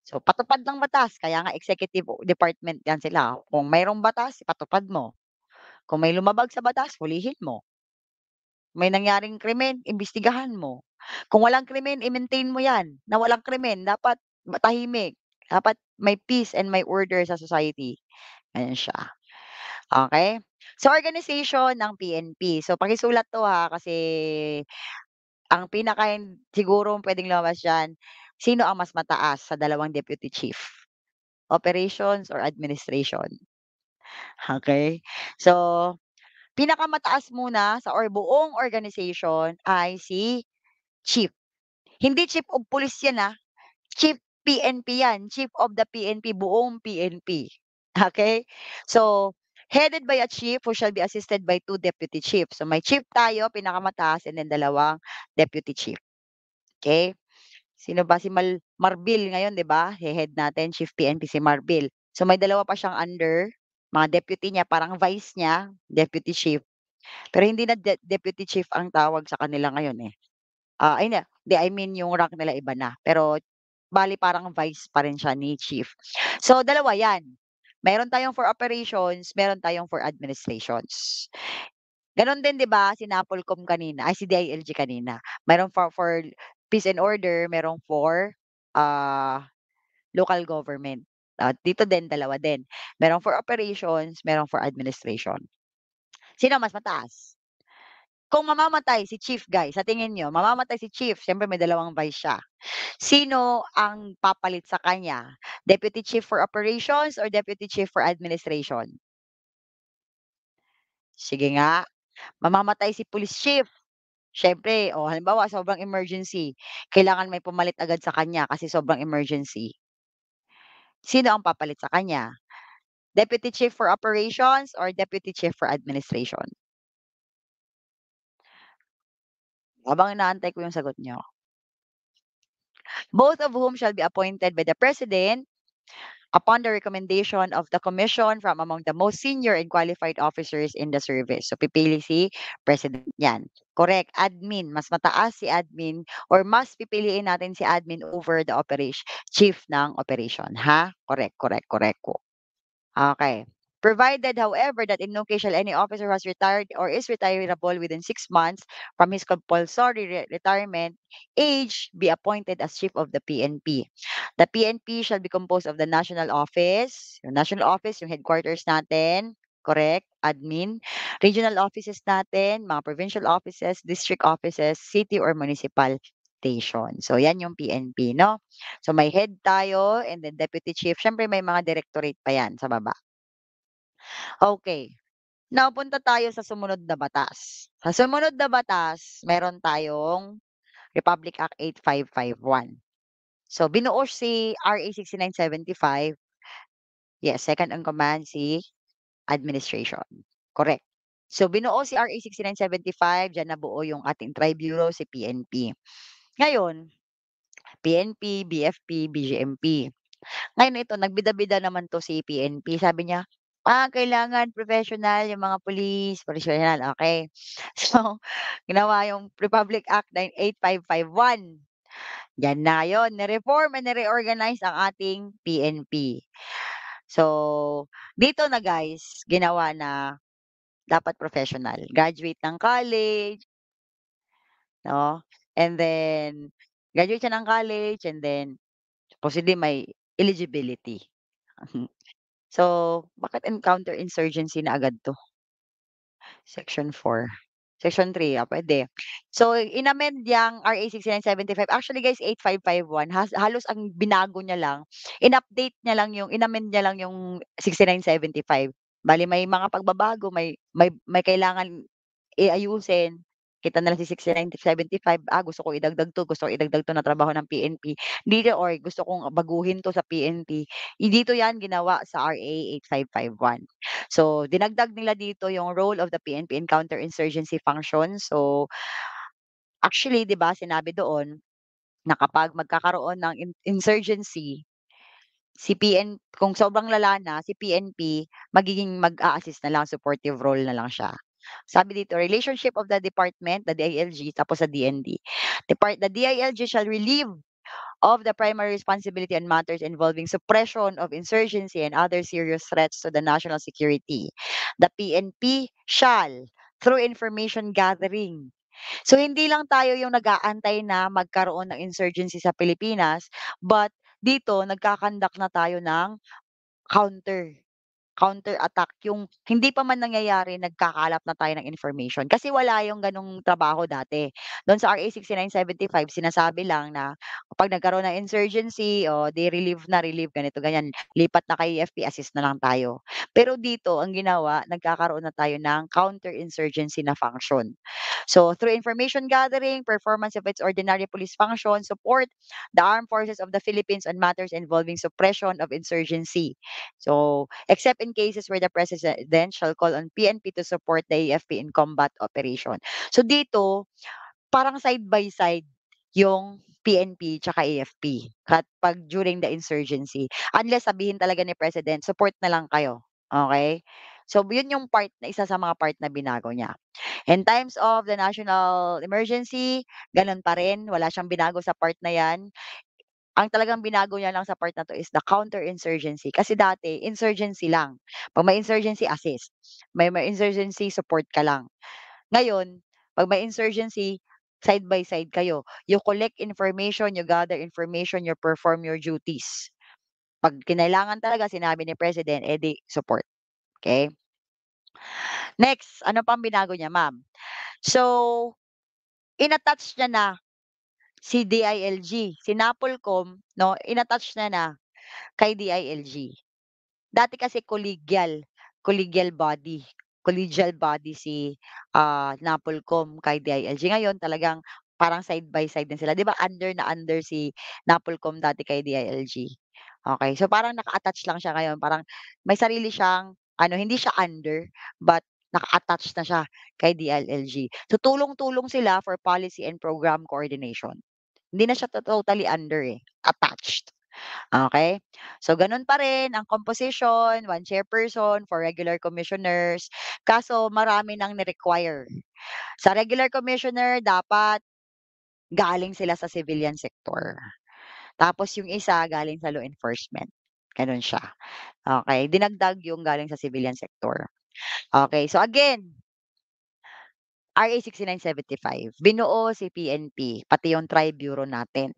So, patupad ng batas kaya nga executive department 'yan sila. Kung mayroong batas, ipatupad mo. Kung may lumabag sa batas, hulihin mo. May nangyaring krimen, imbestigahan mo. Kung walang krimen, i-maintain mo 'yan, na walang krimen, dapat tahimik, dapat may peace and may order sa society, ayan siya, okey? So, organization ng PNP, so pakisulat 'to ha, kasi ang siguro puwedeng lumabas diyan, sino ang mas mataas sa dalawang deputy chief, operations or administration, okey? So, pinakamataas muna or buong organization ay si chief. Hindi chief of police 'yan, Chief PNP 'yan, Chief of the PNP, buong PNP, okay? So, headed by a chief who shall be assisted by 2 deputy chiefs. So, may chief tayo, pinakamataas, and then dalawang deputy chief, okay? Sino ba si Marbil ngayon, 'di ba? He-head natin, Chief PNP si Marbil. So, may dalawa pa siyang under, mga deputy niya, parang vice niya, deputy chief. Pero hindi na deputy chief ang tawag sa kanila ngayon, eh. Ay hindi, I mean yung rank nila iba na, pero bale parang vice pa rin siya ni chief. So, dalawa 'yan. Meron tayong for operations, meron tayong for administrations. Gano'n din 'di ba si NAPOLCOM kanina, ay si DILG kanina. Merong for peace and order, merong for, ah, local government. Dito din dalawa din. Merong for operations, merong for administration. Sino mas mataas? Kung mamamatay si chief guys, sa tingin niyo mamamatay si chief, siyempre may dalawang vice siya. Sino ang papalit sa kanya? Deputy chief for operations or deputy chief for administration? Sige nga, mamamatay si police chief. Siyempre, halimbawa sobrang emergency, kailangan may pumalit agad sa kanya kasi sobrang emergency. Sino ang papalit sa kanya? Deputy Chief for Operations or Deputy Chief for Administration? Habang inaantay ko yung sagot niyo. Both of whom shall be appointed by the President upon the recommendation of the Commission from among the most senior and qualified officers in the service. So, pipili si President yan. Correct. Admin. Mas mataas si admin or mas pipiliin natin si admin over the chief ng operation. Ha? Correct, correct, correct po. Okay. Provided, however, that in no case shall any officer who has retired or is retirable within 6 months from his compulsory retirement age be appointed as chief of the PNP. The PNP shall be composed of the national office, yung headquarters natin, correct, admin, regional offices natin, mga provincial offices, district offices, city or municipal station. So, yan yung PNP, no? So, may head tayo and then deputy chief. Siyempre, may mga directorate pa yan sa baba. Okay. Now, punta tayo sa sumunod na batas. Sa sumunod na batas, meron tayong Republic Act 8551. So, binuo si RA 6975. Yes, second in command si administration. Correct. So, binuo si RA 6975, diyan nabuo yung ating Tri-Bureau, si PNP. Ngayon, PNP, BFP, BGMP. Ngayon ito, nagbida-bida naman 'to si PNP. Sabi niya, kailangan professional yung mga pulis, professional, okay. So, ginawa yung Republic Act 8551. Yan na yun, ni-reform and ni-reorganize ang ating PNP. So, dito na guys, ginawa na dapat professional. Graduate ng college, 'no, and then graduate siya ng college and then supposedly may eligibility. So, bakit encounter insurgency na agad 'to? Section 4. Section 3, puwede. So, in-amend yang RA 6975 actually guys 8551 halos ang binago niya lang, in-amend niya lang yung 6975. Bale may mga pagbabago, may kailangan ayusin. Kita nila si 6975, gusto ko idagdag 'to, gusto ko idagdag 'to na trabaho ng PNP. Dito or gusto kong baguhin 'to sa PNP. Dito 'yan ginawa sa RA 8551. So, dinagdag nila dito yung role of the PNP in counterinsurgency function. So, actually 'di ba sinabi doon na kapag magkakaroon ng insurgency, kung sobrang lala na, si PNP magiging mag-a-assist na lang, supportive role na lang siya. Sabi dito, relationship of the department, the DILG, tapos sa DND. The DILG shall relieve of the primary responsibility on matters involving suppression of insurgency and other serious threats to the national security. The PNP shall, through information gathering. So hindi lang tayo yung nag-aantay na magkaroon ng insurgency sa Pilipinas, but dito nagkakandak na tayo ng counter. counter-attack yung hindi pa man nangyayari nagkakalap na tayo ng information. Kasi wala yung gano'ng trabaho dati. Do'n sa RA 6975 sinasabi lang na kapag nagkaroon ng insurgency, o 'di relieve, ganito ganyan, lipat na kay AFP, assist na lang tayo. Pero dito ang ginawa, nagkakaroon na tayo ng counter-insurgency na function. So, through information gathering, performance of its ordinary police function, support the armed forces of the Philippines on matters involving suppression of insurgency. So, except in cases where the president shall call on PNP to support the AFP in combat operation. So dito, parang side by side yung PNP tsaka AFP kapag during the insurgency. Unless sabihin talaga ni president, support na lang kayo, okay? So yun yung part na isa sa mga part na binago niya. In times of the national emergency, ganun pa rin, wala siyang binago sa part na yan. Ang talagang binago niya lang sa part na 'to is the counter-insurgency. Kasi dati insurgency lang, 'pag may insurgency assist, may insurgency support ka lang. Ngayon, 'pag may insurgency, side by side kayo. You collect information, you gather information, you perform your duties. 'Pag kinailangan talaga sinabi ni president, eh, di support, okey? Next, ano pang binago niya, ma'am? So, in-attach niya na si DILG, si NAPOLCOM 'no, in-attach niya na kay DILG. Dati kasi collegial body, collegial body si, NAPOLCOM kay DILG. Ngayon talagang parang side by side din sila. 'Di ba under si NAPOLCOM dati kay DILG. Okey, so parang naka-attach lang siya ngayon, parang may sarili siyang ano, hindi siya under, but naka-attach na siya kay DILG. So tulong-tulong sila for policy and program coordination. Hindi na siya totally under, eh, attached. Okay. So gano'n pa rin ang composition, one chairperson for regular commissioners, kaso marami ng ni-require. Sa regular commissioner dapat galing sila sa civilian sector, tapos yung isa galing sa law enforcement, gano'n siya. Okay. Dinagdag yung galing sa civilian sector. Okay. So again, RA 6975 binuo si PNP, pati yung tri-bureau natin.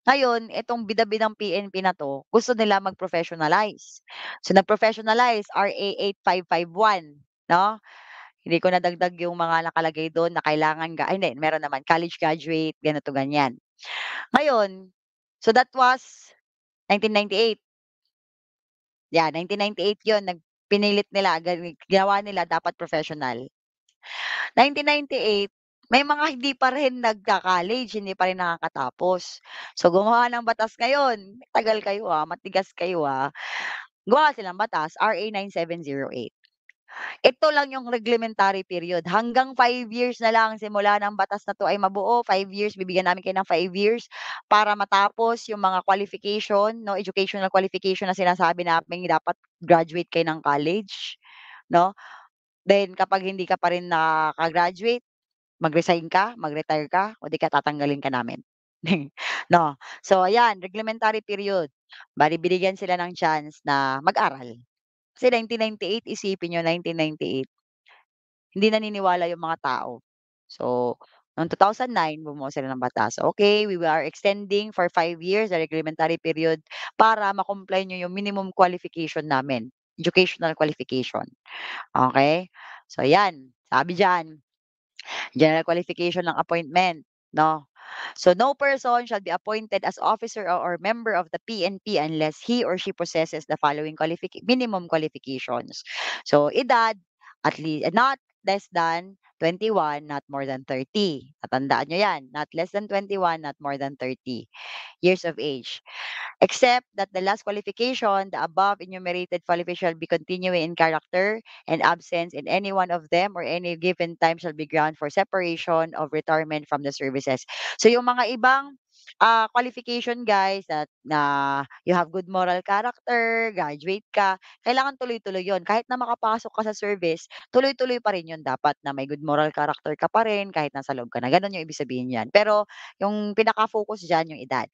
Ngayon, itong bida-bidang PNP na 'to, gusto nila mag-professionalize. So, nag-professionalize, RA 8551, 'no? Hindi ko nadagdag yung mga nakalagay dun na kailangan ay hindi, meron naman, college graduate, ganito, ganyan. Ngayon, so that was 1998. Yeah, 1998 yun, pinilit nila, ginawa nila dapat professional. 1998, may mga hindi pa rin nagka-college, hindi pa rin nakakatapos. So, gumawa ng batas ngayon, tagal kayo, matigas kayo, Gumawa sila ng batas, RA 9708. Ito lang yung reglementary period, hanggang 5 years na lang simula ng batas na 'to ay mabuo, 5 years, bibigyan namin kayo ng 5 years para matapos yung mga qualification 'no, educational qualification na sinasabi naming dapat graduate kayo ng college 'no. Then kapag hindi ka pa rin nakaka-graduate, mag-resign ka, mag-retire ka, o di kaya tatanggalin ka namin. 'No. So ayan, reglementary period. Bale binigyan sila ng chance na mag-aral. Kasi 1998, isipin niyo 1998, hindi naniniwala yung mga tao. So, noong 2009 bumuo sila ng batas, "Okay, we are extending for 5 years the reglementary period para ma-comply niyo yung minimum qualification namin, educational qualification." Okay. So 'yan, sabi diyan, general qualification ng appointment, 'no? So, no person shall be appointed as officer or member of the PNP unless he or she possesses the following minimum qualifications. So, edad, at least not less than 21, not more than 30. Tatandaan nyo yan. Not less than 21, not more than 30 years of age. Except that the last qualification, the above enumerated qualification shall be continuing in character and absence in any one of them or any given time shall be ground for separation of retirement from the services. So yung mga ibang qualification guys that na you have good moral character, graduate ka, kailangan tuloy-tuloy yon. Kahit na makapasok ka sa service, tuloy-tuloy pa rin yun dapat na may good moral character ka pa rin kahit nasa loob ka na. Ganun yung ibig sabihin yan. Pero yung pinaka-focus dyan yung edad.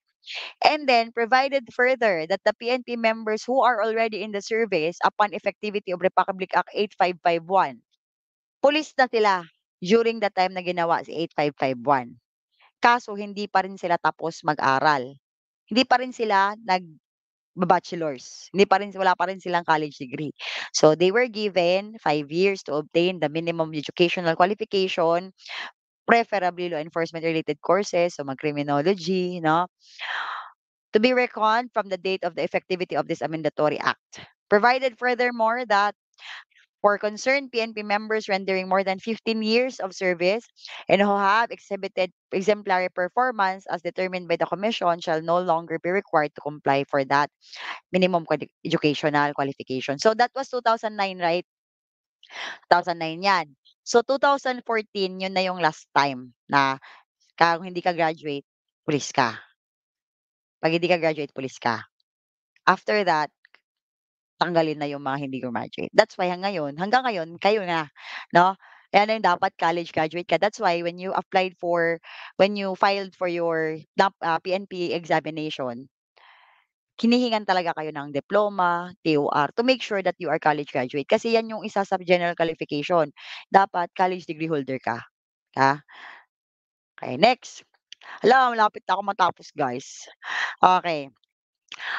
And then provided further that the PNP members who are already in the service upon effectivity of Republic Act 8551, pulis na sila during the time na ginawa si 8551. Kaso hindi pa rin sila tapos mag-aral. Hindi pa rin sila bachelors, hindi pa rin wala pa rin silang college degree. So, they were given 5 years to obtain the minimum educational qualification, preferably law enforcement related courses, so mag-criminology 'no, to be reckoned from the date of the effectivity of this amendatory act. Provided furthermore that for concerned PNP members rendering more than 15 years of service and who have exhibited exemplary performance as determined by the commission shall no longer be required to comply for that minimum educational qualification. So that was 2009, right? 2009 'yan. So 2014 yun na yung last time na kung hindi ka graduate, pulis ka. 'Pag hindi ka graduate, pulis ka. After that, tanggalin na yung mga hindi grumaduate. That's why hanggang ngayon kayo na, 'no? Kaya na yung dapat college graduate ka. That's why when you filed for your PNP examination, hinihingan talaga kayo ng diploma, TOR to make sure that you are college graduate. Kasi yan yung isa sa general qualification. Dapat college degree holder ka, ha? Okay, next. Hala, malapit na ako matapos, guys. Okay.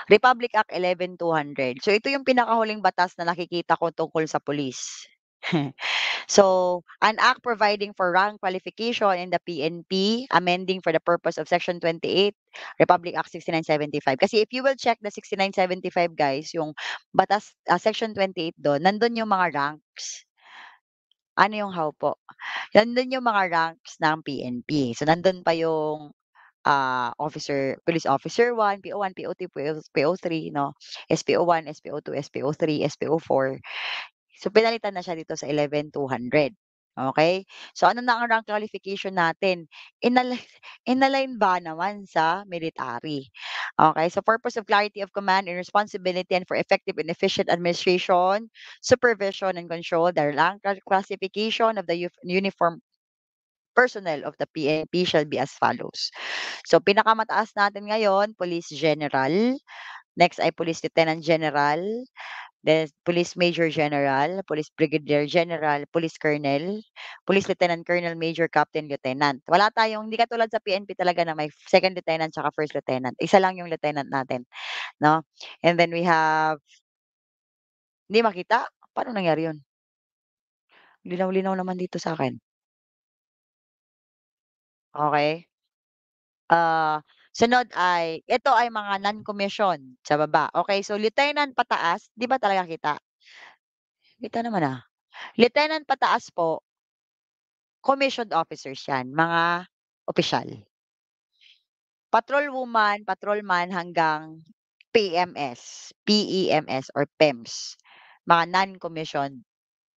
Republic Act 11200. So ito yung pinakahuling batas na nakikita ko tungkol sa pulis. So, an act providing for rank qualification in the PNP, amending for the purpose of Section 28, Republic Act 6975. Kasi if you will check the 6975 guys, yung batas, Section 28 doon, nandun yung mga ranks. Ano yung how po? Nandun yung mga ranks ng PNP. So, nandun pa yung police officer 1, PO1, PO2, PO3, no? SPO1, SPO2, SPO3, SPO4. So, pinalitan na siya dito sa 11,200. Okay? So, ano na ang rank qualification natin? Inalign inalign ba naman sa military? Okay? So, purpose of clarity of command and responsibility and for effective and efficient administration, supervision, and control, the rank classification of the uniform personnel of the PNP shall be as follows. So, pinakamataas natin ngayon, Police General. Next ay Police Lieutenant General. Then Police Major General, Police Brigadier General, Police Colonel, Police Lieutenant Colonel, Major, Captain, Lieutenant. Wala tayong hindi katulad sa PNP talaga na may second lieutenant tsaka first lieutenant. Isa lang yung lieutenant natin, 'no? And then we have hindi makita? Paano nangyari yun? Linaw-linaw naman dito sa'kin. Okey. Sunod ay ito ay mga non-commissioned sa baba. Okey, so lieutenant pataas, 'di ba talaga kita? Kita naman, Lieutenant pataas po, commissioned officers 'yan, mga opisyal. Patrolwoman, patrolman hanggang PEMS or PEMS, mga non-commissioned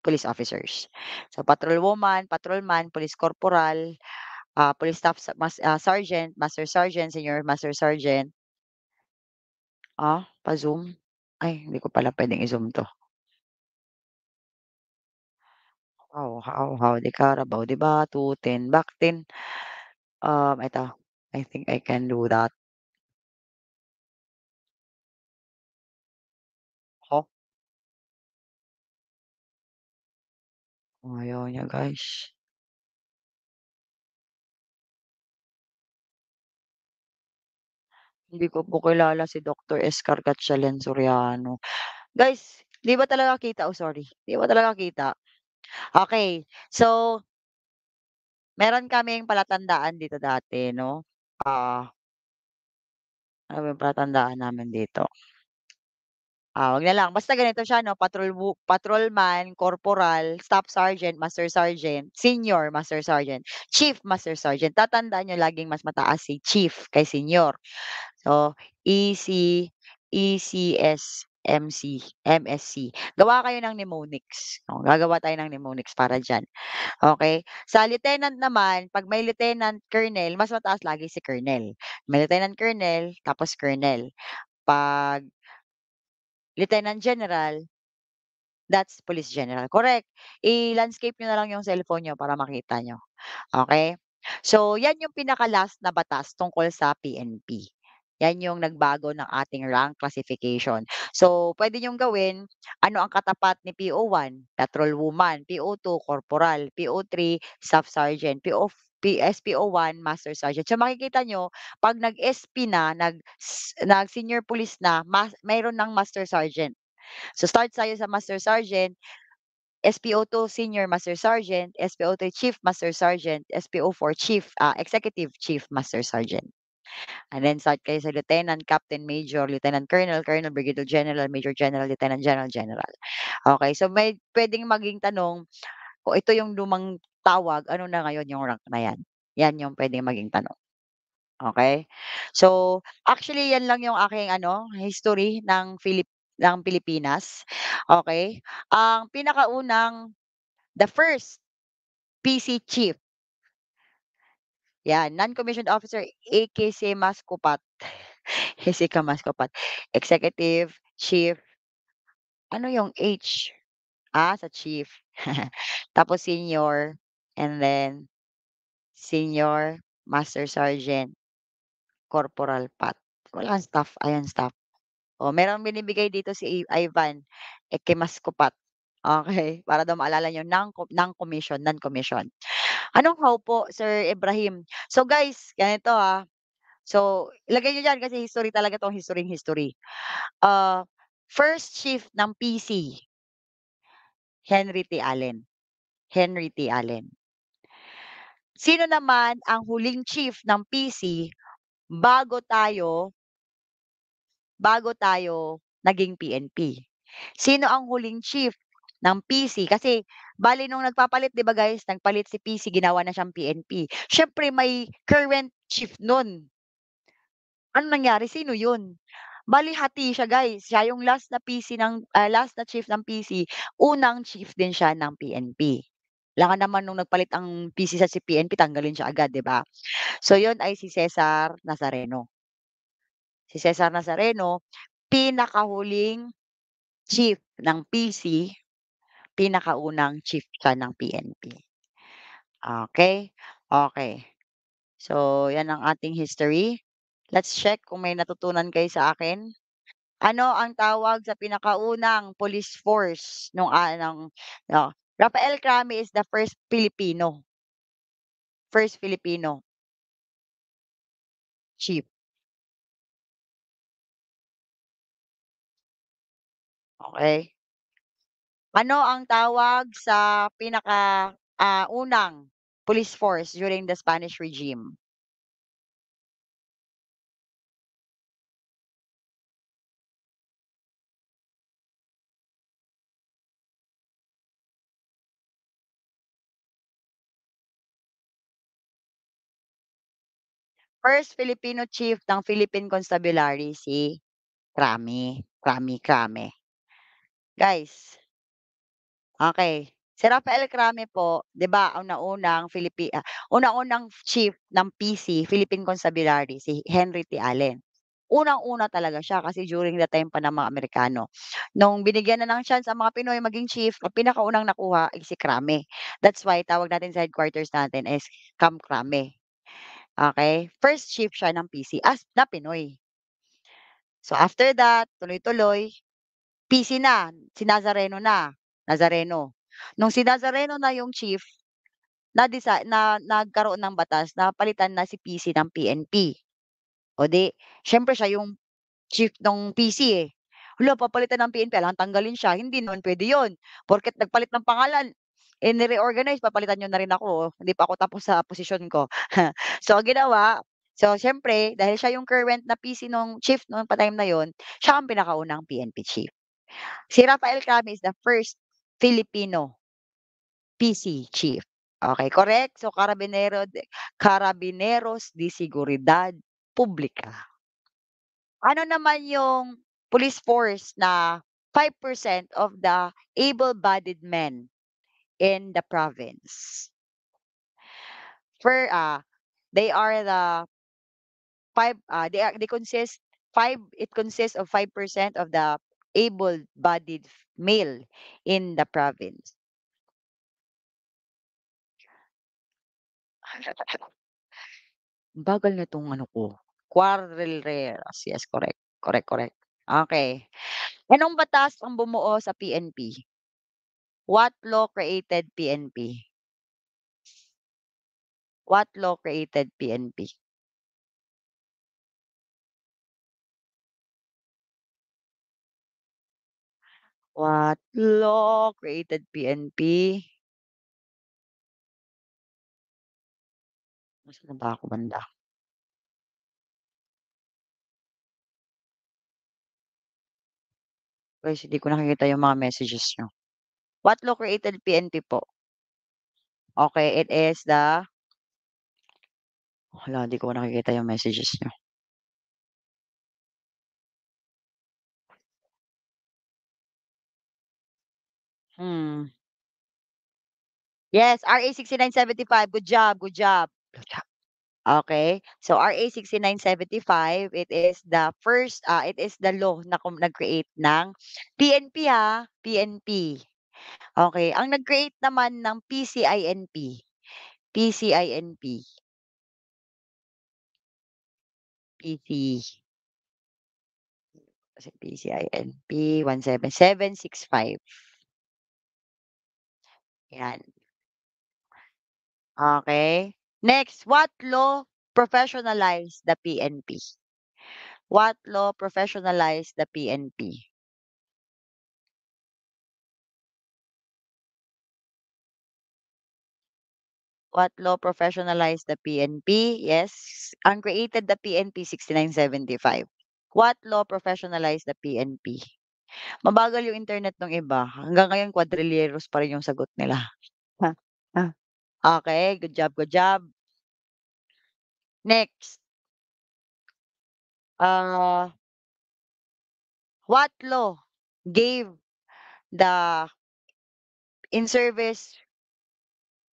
police officers. So, patrolwoman, patrolman, police corporal, police staff sergeant, master sergeant, senior master sergeant. Pa-Zoom? Ay, hindi ko pala puwedeng i-Zoom 'to. Howdy Carabao, 'di ba, tutin, baktin. Ito, I think I can do that. Ho, ayaw niya guys. Hindi ko po kilala si Doctor Escar Gatchalian Soriano. Guys, 'di ba talaga kita? Oh, sorry, 'di ba talaga kita? Okey, so meron kaming palatandaan dito dati 'no, ah, ano ba yung palatandaan namin dito? 'Wag na lang basta ganito siya 'no, patrolman, corporal, staff sergeant, master sergeant, senior master sergeant, chief master sergeant. Tatandaan niyo laging mas mataas si chief kay senior. So, EC, ECS, MC, MSC. Gawa kayo ng mnemonics, gagawa tayo ng mnemonics para diyan, okey? Sa lieutenant naman, 'pag may lieutenant colonel, mas mataas lagi si colonel. May lieutenant colonel, tapos colonel. 'Pag lieutenant general, that's police general, correct. I-landscape niyo na lang yung cellphone niyo para makita niyo, okey? So, 'yan yung pinaka-last na batas tungkol sa PNP. 'Yan yung nagbago ng ating rank classification. So, puwede niyong gawin, ano ang katapat ni PO1, patrolwoman, PO2, corporal, PO3, staff sergeant, SPO1, Master Sergeant. So makikita niyo 'pag nag-SP na, nag-senior police na, mayroon ng Master Sergeant. So start tayo sa Master Sergeant, SPO2 Senior Master Sergeant, SPO3 Chief Master Sergeant, SPO4 Executive Chief Master Sergeant. And then start kayo sa Lieutenant, Captain, Major, Lieutenant Colonel, Colonel, Brigadier General, Major General, Lieutenant General, General. Okay, so may puwedeng maging tanong, kung ito yung lumang tawag, ano na ngayon yung rank na 'yan? 'Yan yung puwedeng maging tanong, okey? So, actually 'yan lang yung aking ano, history ng Pilipinas, okey? Ang pinakaunang, the first PC chief, 'yan, non-commissioned officer, AKC Mascopat, Jessica Mascopat, executive chief, ano yung H? Sa chief. Tapos senior, and then senior, master sergeant, corporal pat. Wala staff, ayan staff. Oh, merong binibigay dito si Ivan, Ekemascopat. Okey, para daw maalala niyo non-commission, non-commission. Anong how po, Sir Ibrahim? So guys, ganito, so ilagay niyo diyan kasi history talaga 'tong historyng-history. Ah, First chief ng PC, Henry T. Allen, Henry T. Allen. Sino naman ang huling chief ng PC bago tayo naging PNP? Sino ang huling chief ng PC? Kasi bale nung nagpapalit 'di ba guys, nagpalit si PC ginawa na siyang PNP. Siyempre may current chief nun. Anong nangyari, sino yun? Bale hati siya guys, siya yung last na chief ng PC, unang chief din siya ng PNP. Alangan naman nung nagpalit ang PC sa PNP tanggalin siya agad 'di ba? So yun ay si Cesar Nazareno. Si Cesar Nazareno, pinakahuling chief ng PC, pinakaunang chief siya ng PNP. Okey, okey. So yan ang ating history. Let's check kung may natutunan kayo sa akin. Ano ang tawag sa pinakaunang police force Rafael Crame is the first Filipino chief, okey? Ano ang tawag sa unang police force during the Spanish regime? First Filipino chief ng Philippine Constabulary si Crame. Guys, okey. Si Rafael Crame po, 'di ba unang-unang chief ng PC, Philippine Constabulary, si Henry T. Allen. Unang-una talaga siya kasi during the time pa ng mga Amerikano. Nung binigyan na ng chance ang mga Pinoy maging chief, ang pinakaunang nakuha ay si Crame. That's why tawag natin sa headquarters natin is Camp Crame, okey? First chief siya ng PC na Pinoy. So after that, tuloy-tuloy, PC na, si Nazareno. Nung si Nazareno na yung chief, nagkaroon ng batas na palitan na si PC ng PNP. O 'di siyempre siya yung chief nung PC, eh. Hala, papalitan ng PNP, kailangan tanggalin siya, hindi naman puwede yun. Porket nagpalit ng pangalan, ni-reorganize papalitan niyo na rin ako, hindi pa ako tapos sa posisyon ko. So ang ginawa, siyempre dahil siya yung current na PC nung chief nung time na yun, siya ang pinakaunang PNP chief. Si Rafael Crame is the first Filipino PC chief. Okay, correct? So Carabineros de Seguridad Publica. Ano naman yung police force na 5% of the able-bodied men in the province? For they are the 5 they consist 5 it consists of 5% of the able-bodied male in the province. Ang bagal nitong ano ko, Cuadrilleras, yes, correct, correct, correct. Okey. Anong batas ang bumuo sa PNP? What law created PNP? What law created PNP? What law created PNP? Nasaan na ba ako banda? Guys, hindi ko nakikita yung mga messages niyo. What law created PNP po? Okay, it is the hala, hindi ko nakikita yung messages niyo. Hmm. Yes, RA 6975. Good job, good job. Good job. Okay. So RA 6975, it is the first, it is the law na nag-create ng PNP ha, PNP. Okay. Ang nag-create naman ng PCINP, PCINP, PC, kasi PCINP 17765. Yan. Okay. Next, what law professionalized the PNP? What law professionalized the PNP? What law professionalized the PNP? Yes, ang created the PNP 6975. What law professionalized the PNP? Mabagal yung internet ng iba. Hanggang ngayon quadrilleros pa rin yung sagot nila. Ha, ha. Okay, good job, good job. Next, uh, what law gave the in-service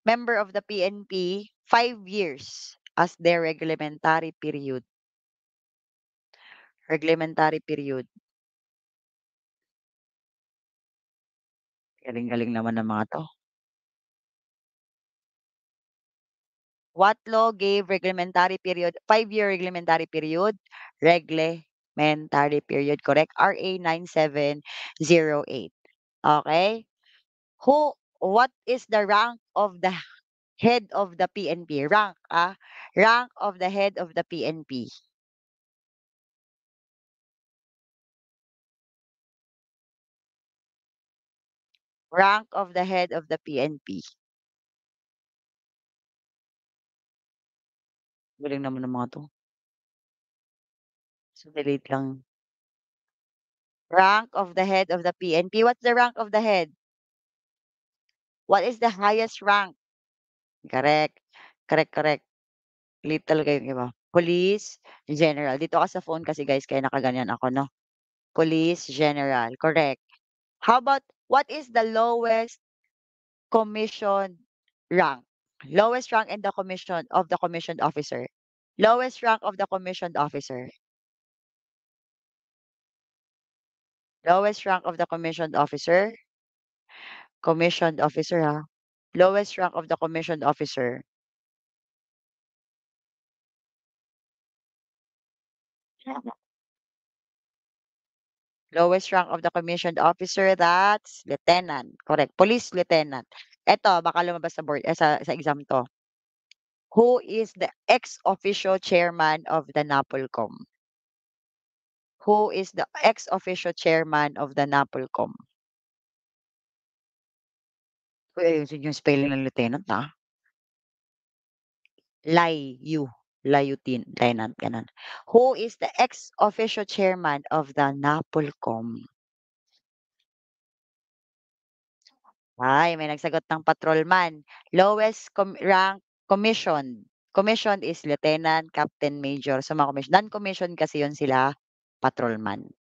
member of the PNP 5 years as their reglementary period? Reglementary period. Galing-galing naman ng mga 'to. What law gave reglementary period 5-year reglementary period? Reglementary period, correct? RA 9708. Okay? What is the rank of the head of the PNP? Rank of the head of the PNP. Rank of the head of the PNP. Galing naman ng mga 'to. So, delete lang. Rank of the head of the PNP. What's the rank of the head? What is the highest rank? Correct. Correct, correct. Late talaga yung iba. Police General. Dito ka sa phone kasi guys kaya nakaganyan ako 'no. Police General, correct. How about what is the lowest commissioned rank? Lowest rank in the commission of the commissioned officer. Lowest rank of the commissioned officer. Lowest rank of the commissioned officer. Commissioned officer ha. Lowest rank of the commissioned officer. Lowest rank of the commissioned officer, that's lieutenant. Correct. Police lieutenant. Eto, baka lumabas sa board, sa exam 'to. Who is the ex-officio chairman of the NAPOLCOM? Who is the ex-officio chairman of the NAPOLCOM? Uy, ayusin yung spelling ng lieutenant, Layu, lieutenant, gano'n. Who is the ex-officio chairman of the NAPOLCOM? Ay, may nagsagot ng patrolman. Lowest rank commissioned. Commissioned is lieutenant, captain, major. So, mga non-commissioned kasi yun sila, patrolman.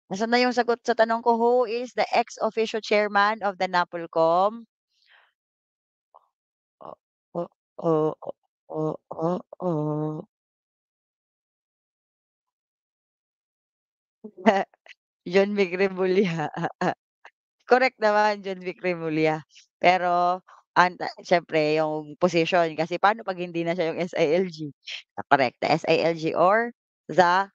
Nasaan na yung sagot sa tanong ko, who is the ex-officio chairman of the NAPOLCOM? O o o o o o John Vic Remulla. Correct naman, John Vic Remulla. Pero siyempre yung position kasi paano 'pag hindi na siya yung SILG? Correct, the SILG or the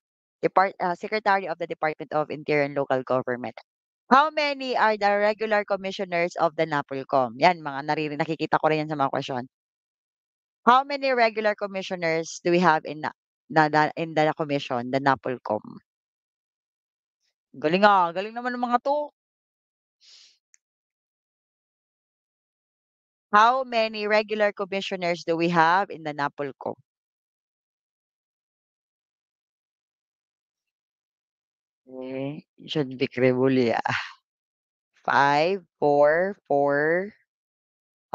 Secretary of the Department of Interior and Local Government. How many are the regular commissioners of the NAPOLCOM? Yan mga nakikita ko rin yan sa mga question. How many regular commissioners do we have in in the commission, the NAPOLCOM? Galing, galing naman ng mga 'to. How many regular commissioners do we have in the NAPOLCOM? You should be credible, 5, 4, 4.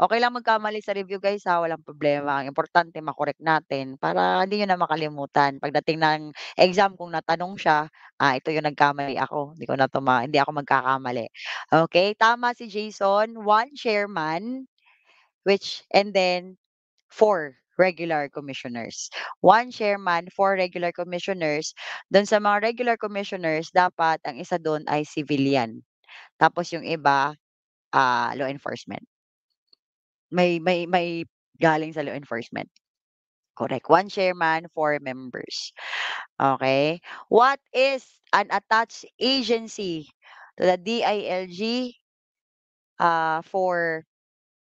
Okey lang magkamali sa review guys, walang problema. Ang importante ma-correct natin para hindi niyo na makalimutan. Pagdating ng exam kung natanong siya, ito yung nagkamali ako, hindi ako magkakamali. Okay, tama si Jason, 1 chairman, and then 4 regular commissioners. 1 chairman, 4 regular commissioners. Dun sa mga regular commissioners dapat ang isa dun ay civilian, tapos yung iba, law enforcement. May galing sa law enforcement, correct. 1 chairman, 4 members, okay. What is an attached agency to the DILG, for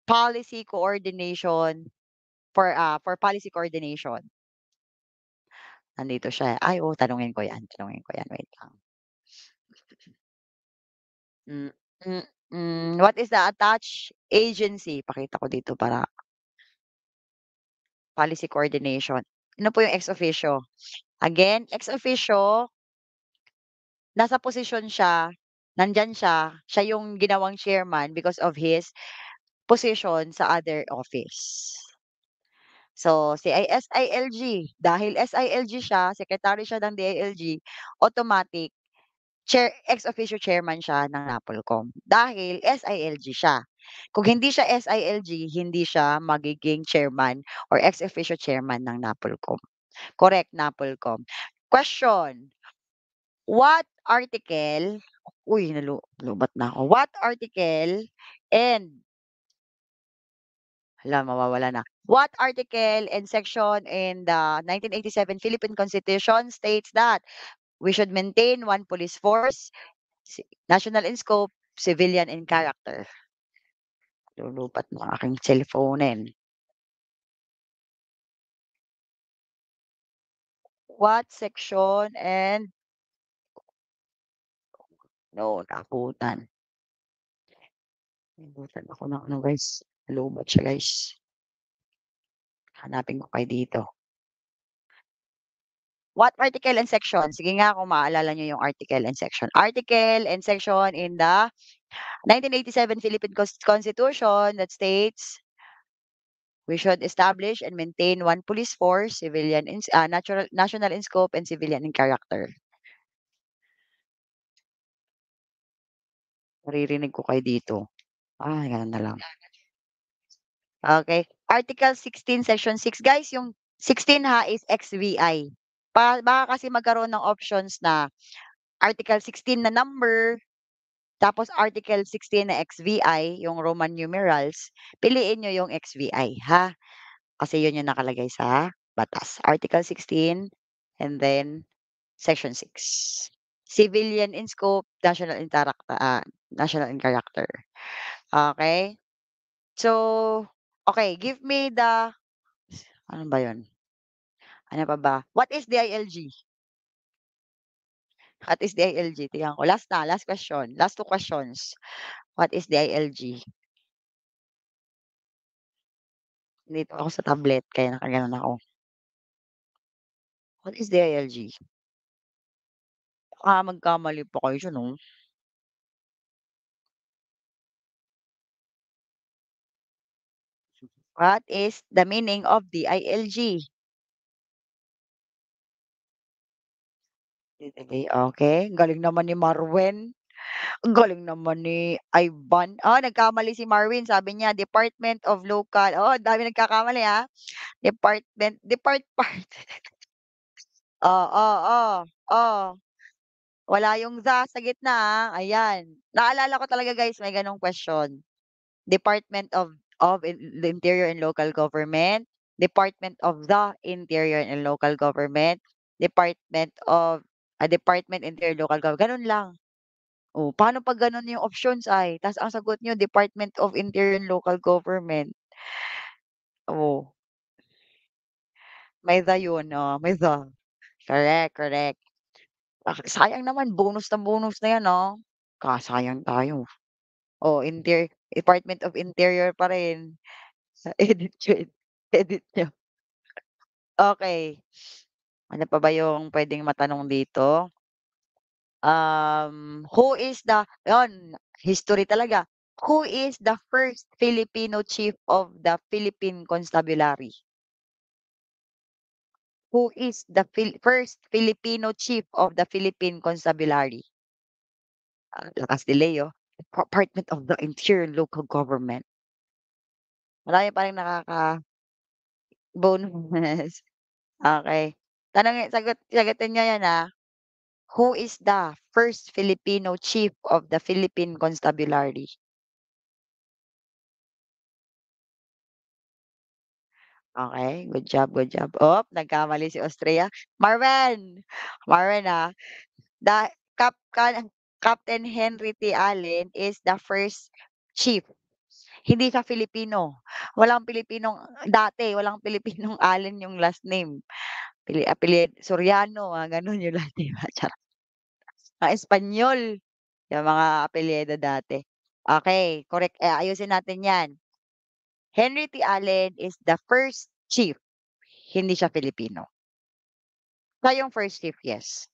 policy coordination for policy coordination? Nandito siya, oo, tanungin ko 'yan, wait lang. Hmm, what is the attached agency? Pakita ko dito para policy coordination. Ano po yung ex officio? Again, ex officio, nasa posisyon siya, nandiyan siya, siya yung ginawang chairman because of his position sa other office. So, si SILG, dahil SILG siya, secretary siya ng DILG, automatic ex officio chairman siya ng NAPOLCOM dahil SILG siya. Kung hindi siya SILG, hindi siya magiging chairman or ex officio chairman ng NAPOLCOM. Correct, NAPOLCOM. Question, what article uy, nalubat na ako. What article and hala, mawawala na. What article and section in the 1987 Philippine Constitution states that we should maintain one police force, national in scope, civilian in character? Lulupat ng aking cellphone. What section and no, naabutan. Nabutan ako ng ano guys, nalubat siya guys. Hanapin ko kayo dito. What article and section? Sige nga kung maalala niyo yung article and section. Article and section in the 1987 Philippine Constitution that states we should establish and maintain one police force, national in scope and civilian in character. Naririnig ko kayo dito. Ganun na lang. Okay. Article 16, Section 6. Guys, yung 16 is XVI. Baka kasi magkaroon ng options na Article 16 na number, tapos Article 16 na XVI, yung Roman numerals. Piliin nyo yung XVI, ha? Kasi yun yung nakalagay sa batas. Article 16 and then Section 6. Civilian in scope, national in character. Okay? So, okay, give me ano ba yun? Ano pa ba? What is DILG? What is DILG? Tingnan ko. Last question. Last 2 questions. What is DILG? Dito ako sa tablet kaya nakaganon ako. What is DILG? Baka magkamali pa kayo diyan, oh. What is the meaning of DILG? Okay, galing naman ni Marwen. Ang galing naman ni Ivan. Nagkamali si Marwin. Sabi niya, Department of Local. Ang dami nagkakamali, part. Oh. Wala yung sa gitna, ayan. Naalala ko talaga guys, may ganong question. Department of the Interior and Local Government, Department of the Interior and Local Government, Department Interior Local Government, ganun lang. Paano 'pag gano'n yung options ta's ang sagot niyo Department of Interior and Local Government? Oh, May the yun, may the. Correct, correct. Sayang naman bonus na bonus na yan, sayang tayo. Department of Interior pa rin. Edit yun, edit niyo. Okey, ano pa ba yung puwedeng matanong dito? Who is the yun, history talaga. Who is the first Filipino chief of the Philippine Constabulary? Who is the first Filipino chief of the Philippine Constabulary? Lakas delay, Department of the Interior and Local Government. Marami pa ring nakaka-bonus. Okey. Sagutin niyo 'yan, Who is the first Filipino chief of the Philippine Constabulary? Okey, good job, good job. Nagkamali si Australia. Marwen, Marwen, the Captain Henry T. Allen is the first chief. Hindi siya Filipino. Walang Pilipinong Allen yung last name. Soriano, gano'n yung last name, charot. Mga Espanyol, yung mga apelyido dati. Okey, correct, ayusin natin 'yan. Henry T. Allen is the first chief, hindi siya Filipino. Siya yung first chief, yes,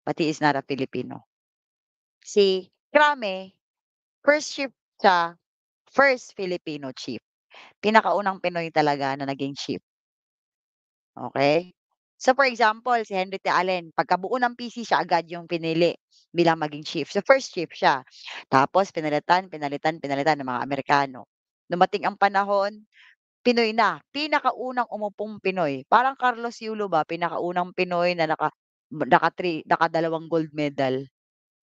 but he is not a Filipino. Si Krame, first chief siya, first Filipino chief. Pinakaunang Pinoy talaga na naging chief, okey? So, for example, si Henry T. Allen, pagkabuo ng PC siya agad yung pinili bilang maging chief. So, first chief siya. Tapos pinalitan ng mga Amerikano. Dumating ang panahon, Pinoy na, pinakaunang umupong Pinoy. Parang Carlos Yulo ba, pinakaunang Pinoy na nakadalawang gold medal.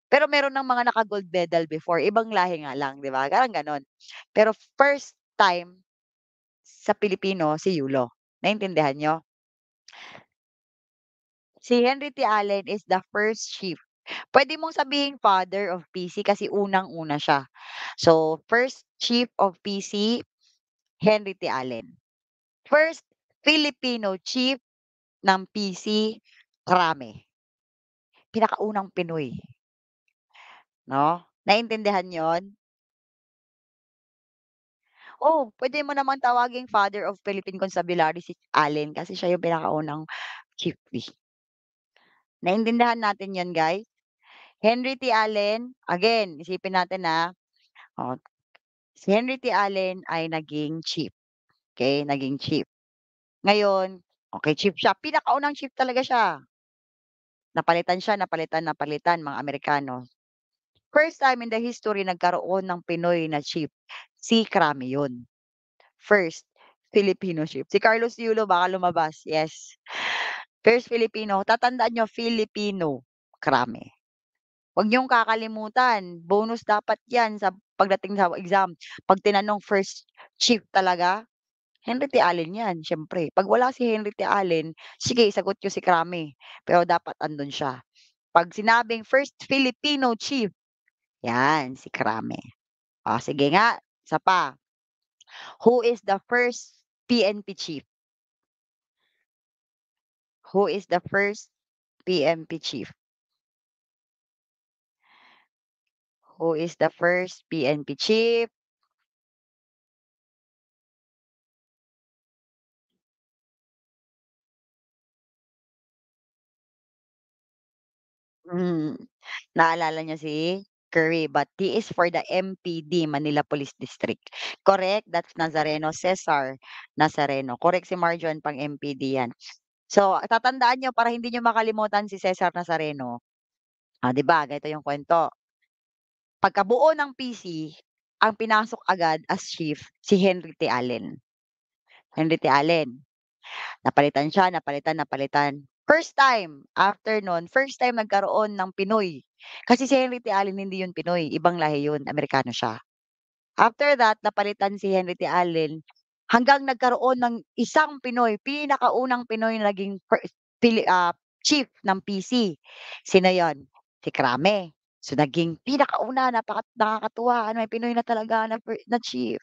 Pero meron ng mga naka-gold medal before, ibang lahi nga lang, 'di ba, parang gano'n. Pero first time sa Pilipino si Yulo, naintindihan niyo? Si Henry T. Allen is the first chief. Puwede mong sabihing father of PC kasi unang-una siya. So, first chief of PC, Henry T. Allen. First Filipino chief ng PC, Krame. Pinakaunang Pinoy, 'no? Naintindihan 'yon? Puwede mo namang tawaging father of Philippine Constabulary si Allen kasi siya yung pinakaunang chief, eh. Naintindihan natin 'yon, guys? Henry T. Allen, again, isipin natin, oh, si Henry T. Allen ay naging chief, okey, naging chief. Ngayon, okey, chief siya, pinakaunang chief talaga siya. Napalitan siya, napalitan mga Amerikano. First time in the history nagkaroon ng Pinoy na chief, si Krame yun. First Filipino chief. Si Carlos Yulo baka lumabas, yes. First Filipino, tatandaan niyo Filipino, Krame. Huwag niyong kakalimutan, bonus dapat 'yan sa pagdating sa exam. 'Pag tinanong first chief talaga, Henry T. Allen 'yan siyempre. 'Pag wala si Henry T. Allen, sige sagot niyo si Krame, pero dapat andun siya. 'Pag sinabing first Filipino chief, 'yan si Krame. Sige nga, isa pa. Who is the first PNP chief? Who is the first PNP chief? Who is the first PNP chief? Hmm, naalala niyo si Curry, but he is for the MPD, Manila Police District. Correct, that's Nazareno, Cesar Nazareno. Correct si Marjon, pang MPD 'yan. So, tatandaan niyo para hindi niyo makalimutan si Cesar Nazareno, 'di ba ganito yung kwento. Pagkabuo ng PC, ang pinasok agad as chief si Henry T. Allen. Henry T. Allen. Napalitan siya, napalitan. First time, after nun, first time nagkaroon ng Pinoy. Kasi si Henry T. Allen hindi yun Pinoy, ibang lahi yun, Amerikano siya. After that, napalitan si Henry T. Allen hanggang nagkaroon ng isang Pinoy, pinakaunang Pinoy na naging chief ng PC. Sino yun? Si Krame. So, naging pinakauna, nakakatuwa, may Pinoy na talaga na chief.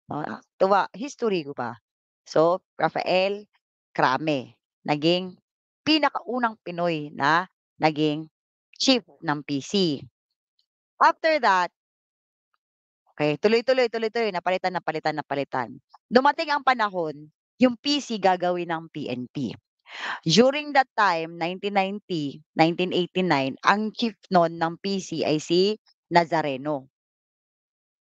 Nakakatuwa, history ko pa. So, Rafael, Krame, naging pinakaunang Pinoy na naging chief ng PC. After that, okey, tuloy-tuloy, tuloy-tuloy, napalitan, napalitan, napalitan. Dumating ang panahon, yung PC gagawin ng PNP. During that time, 1990, 1989, ang chief nun ng PC ay si Nazareno.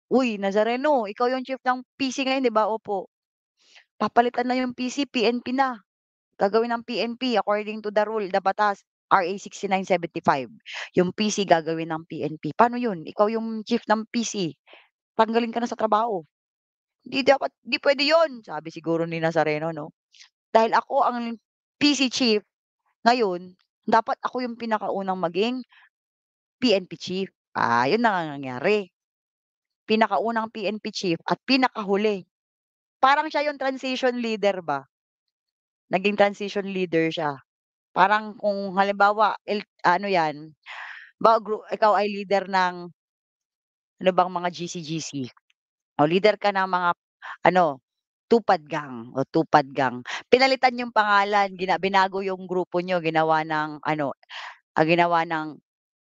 "Uy, Nazareno, ikaw yung chief ng PC ngayon, 'di ba?" "Opo." "Papalitan na yung PC, PNP na. Gagawin ng PNP according to the rule, the batas, RA 6975. Yung PC gagawin ng PNP." "Paano yun? Ikaw yung chief ng PC, tanggalin ka na sa trabaho." Di puwede yun," sabi siguro ni Nazareno 'no. "Dahil ako ang PC chief ngayon, dapat ako yung pinakaunang maging PNP chief." Yun na nga ang nangyari. Pinakaunang PNP chief at pinakahuli. Parang siya yung transition leader ba, naging transition leader siya. Parang kung halimbawa ano 'yan, ikaw ay leader ng ano bang mga GC-GC, o leader ka ng mga ano, Tupad Gang o Tupad Gang. Pinalitan yung pangalan, binago yung grupo niyo, ginawa ng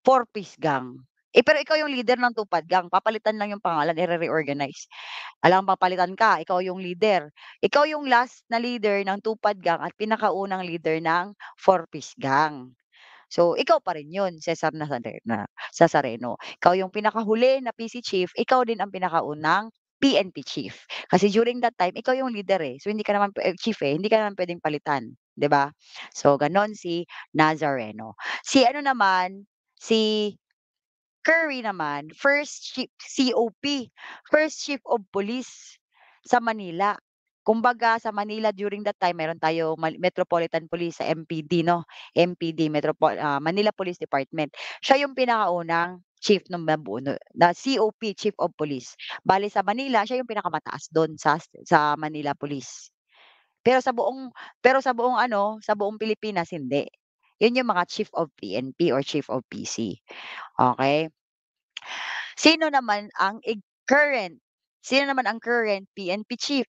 Four Piece Gang. Pero ikaw yung leader ng Tupad Gang, papalitan lang yung pangalan, ire-reorganize. Alangang papalitan ka, ikaw yung leader. Ikaw yung last na leader ng Tupad Gang at pinakaunang leader ng Four Piece Gang. So, ikaw pa rin yun, Cesareno. Ikaw yung pinakahuli na PC chief, ikaw din ang pinakaunang PNP chief. Kasi during that time, ikaw yung leader, eh. So, hindi ka naman chief, eh, hindi ka naman puwedeng palitan, 'di ba? So, gano'n si Nazareno. Si ano naman, si Curry naman, first chief of police sa Manila. Kumbaga sa Manila during that time meron tayong Metropolitan Police sa MPD 'no, MPD Manila Police Department. Siya yung pinakaunang chief nung nabuo na COP, Chief of Police. Bale sa Manila siya yung pinakamataas dun sa Manila Police. Pero sa buong sa buong Pilipinas hindi. Yun yung mga chief of PNP or chief of PC, okey? Sino naman ang current Sino naman ang current PNP chief?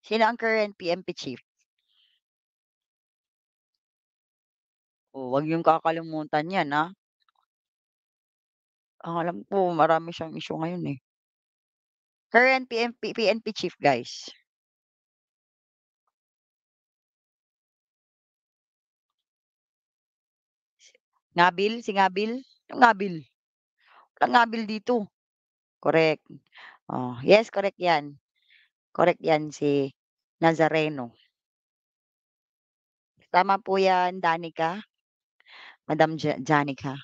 Sino ang current PNP chief? Oh, 'wag niyong kakalimutan 'yan, Ang alam ko marami siyang issue ngayon, eh. Current PNP chief, guys. Ngabil, si Ngabil? Anong Ngabil? Walang Ngabil dito. Correct. Oh, yes, correct 'yan. Correct 'yan, si Nazareno. Tama po 'yan, Danica, Madam Janica.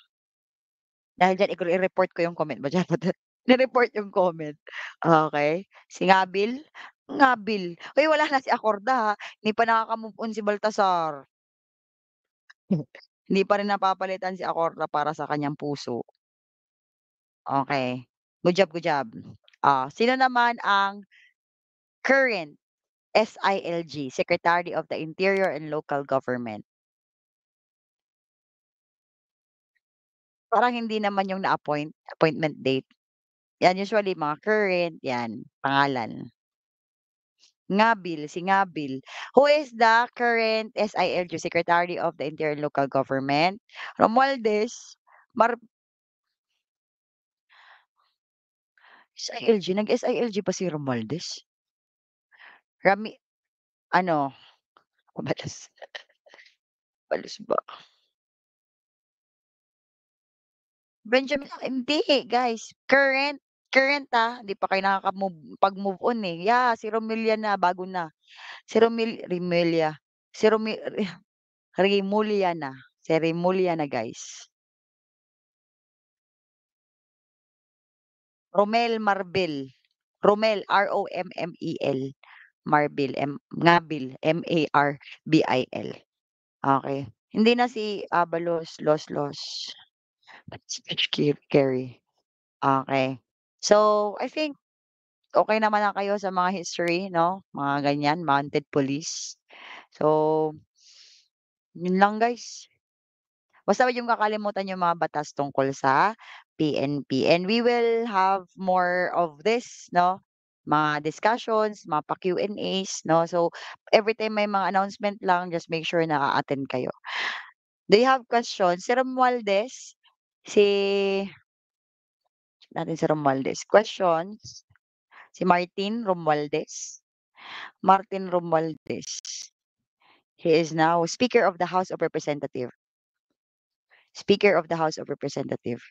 Dahil diyan i-report ko yung comment mo, charot. Ni-report yung comment. Okey. Si Ngabil? Ngabil, uy wala na si Acorda, hindi pa nakaka-move on si Baltasar. Hindi pa rin napapalitan si Acorda para sa kanyang puso. Okey, good job, good job. Sino naman ang current SILG, Secretary of the Interior and Local Government? Parang hindi naman yung appointment date. Yan usually mga current, yan, pangalan. Si Ngabil. Who is the current SILG, Secretary of the Interior and Local Government? Romualdez SILG, nag-SILG ba si Romualdez? Rami ano, Mabalos, Mabalos ba? Benjamin hindi guys, current, hindi pa kayo pag-move on, eh. Si Romelia na bago na. Si Romelia, si Remulla na, si Remulla na guys. Romel Marbel, Rommel, Marbil, Ngabil, Marbil. Okey. Hindi na si Abalos, Los. Speech Carry. Okey. So, I think okey naman na kayo sa mga history 'no, mga ganyan, mounted police. So, yun lang guys. Basta wag niyong kakalimutan yung mga batas tungkol sa PNP and we will have more of this 'no. mga discussions, mga pa-Q&As, no? So, every time may mga announcement lang, just make sure na a-attend kayo. Do you have questions? Si Romualdez, si natin si Romualdez. Questions? Si Martin Romualdez. Martin Romualdez. He is now Speaker of the House of Representative. Speaker of the House of Representative.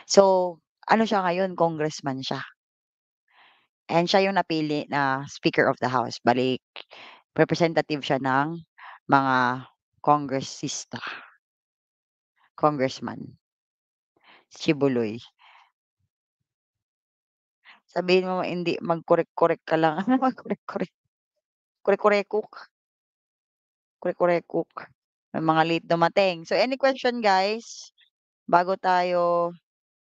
So, ano siya ngayon, congressman siya. And siya yung napili na Speaker of the House. Balik, representative siya ng mga congressista, congressman. Chibuloy. Sabihin mo hindi, mag-korek-korek ka lang. Ano mag-korek-korek? Korek-korekuk. Korek-korekuk. May mga late dumating. So, any question guys? Bago tayo,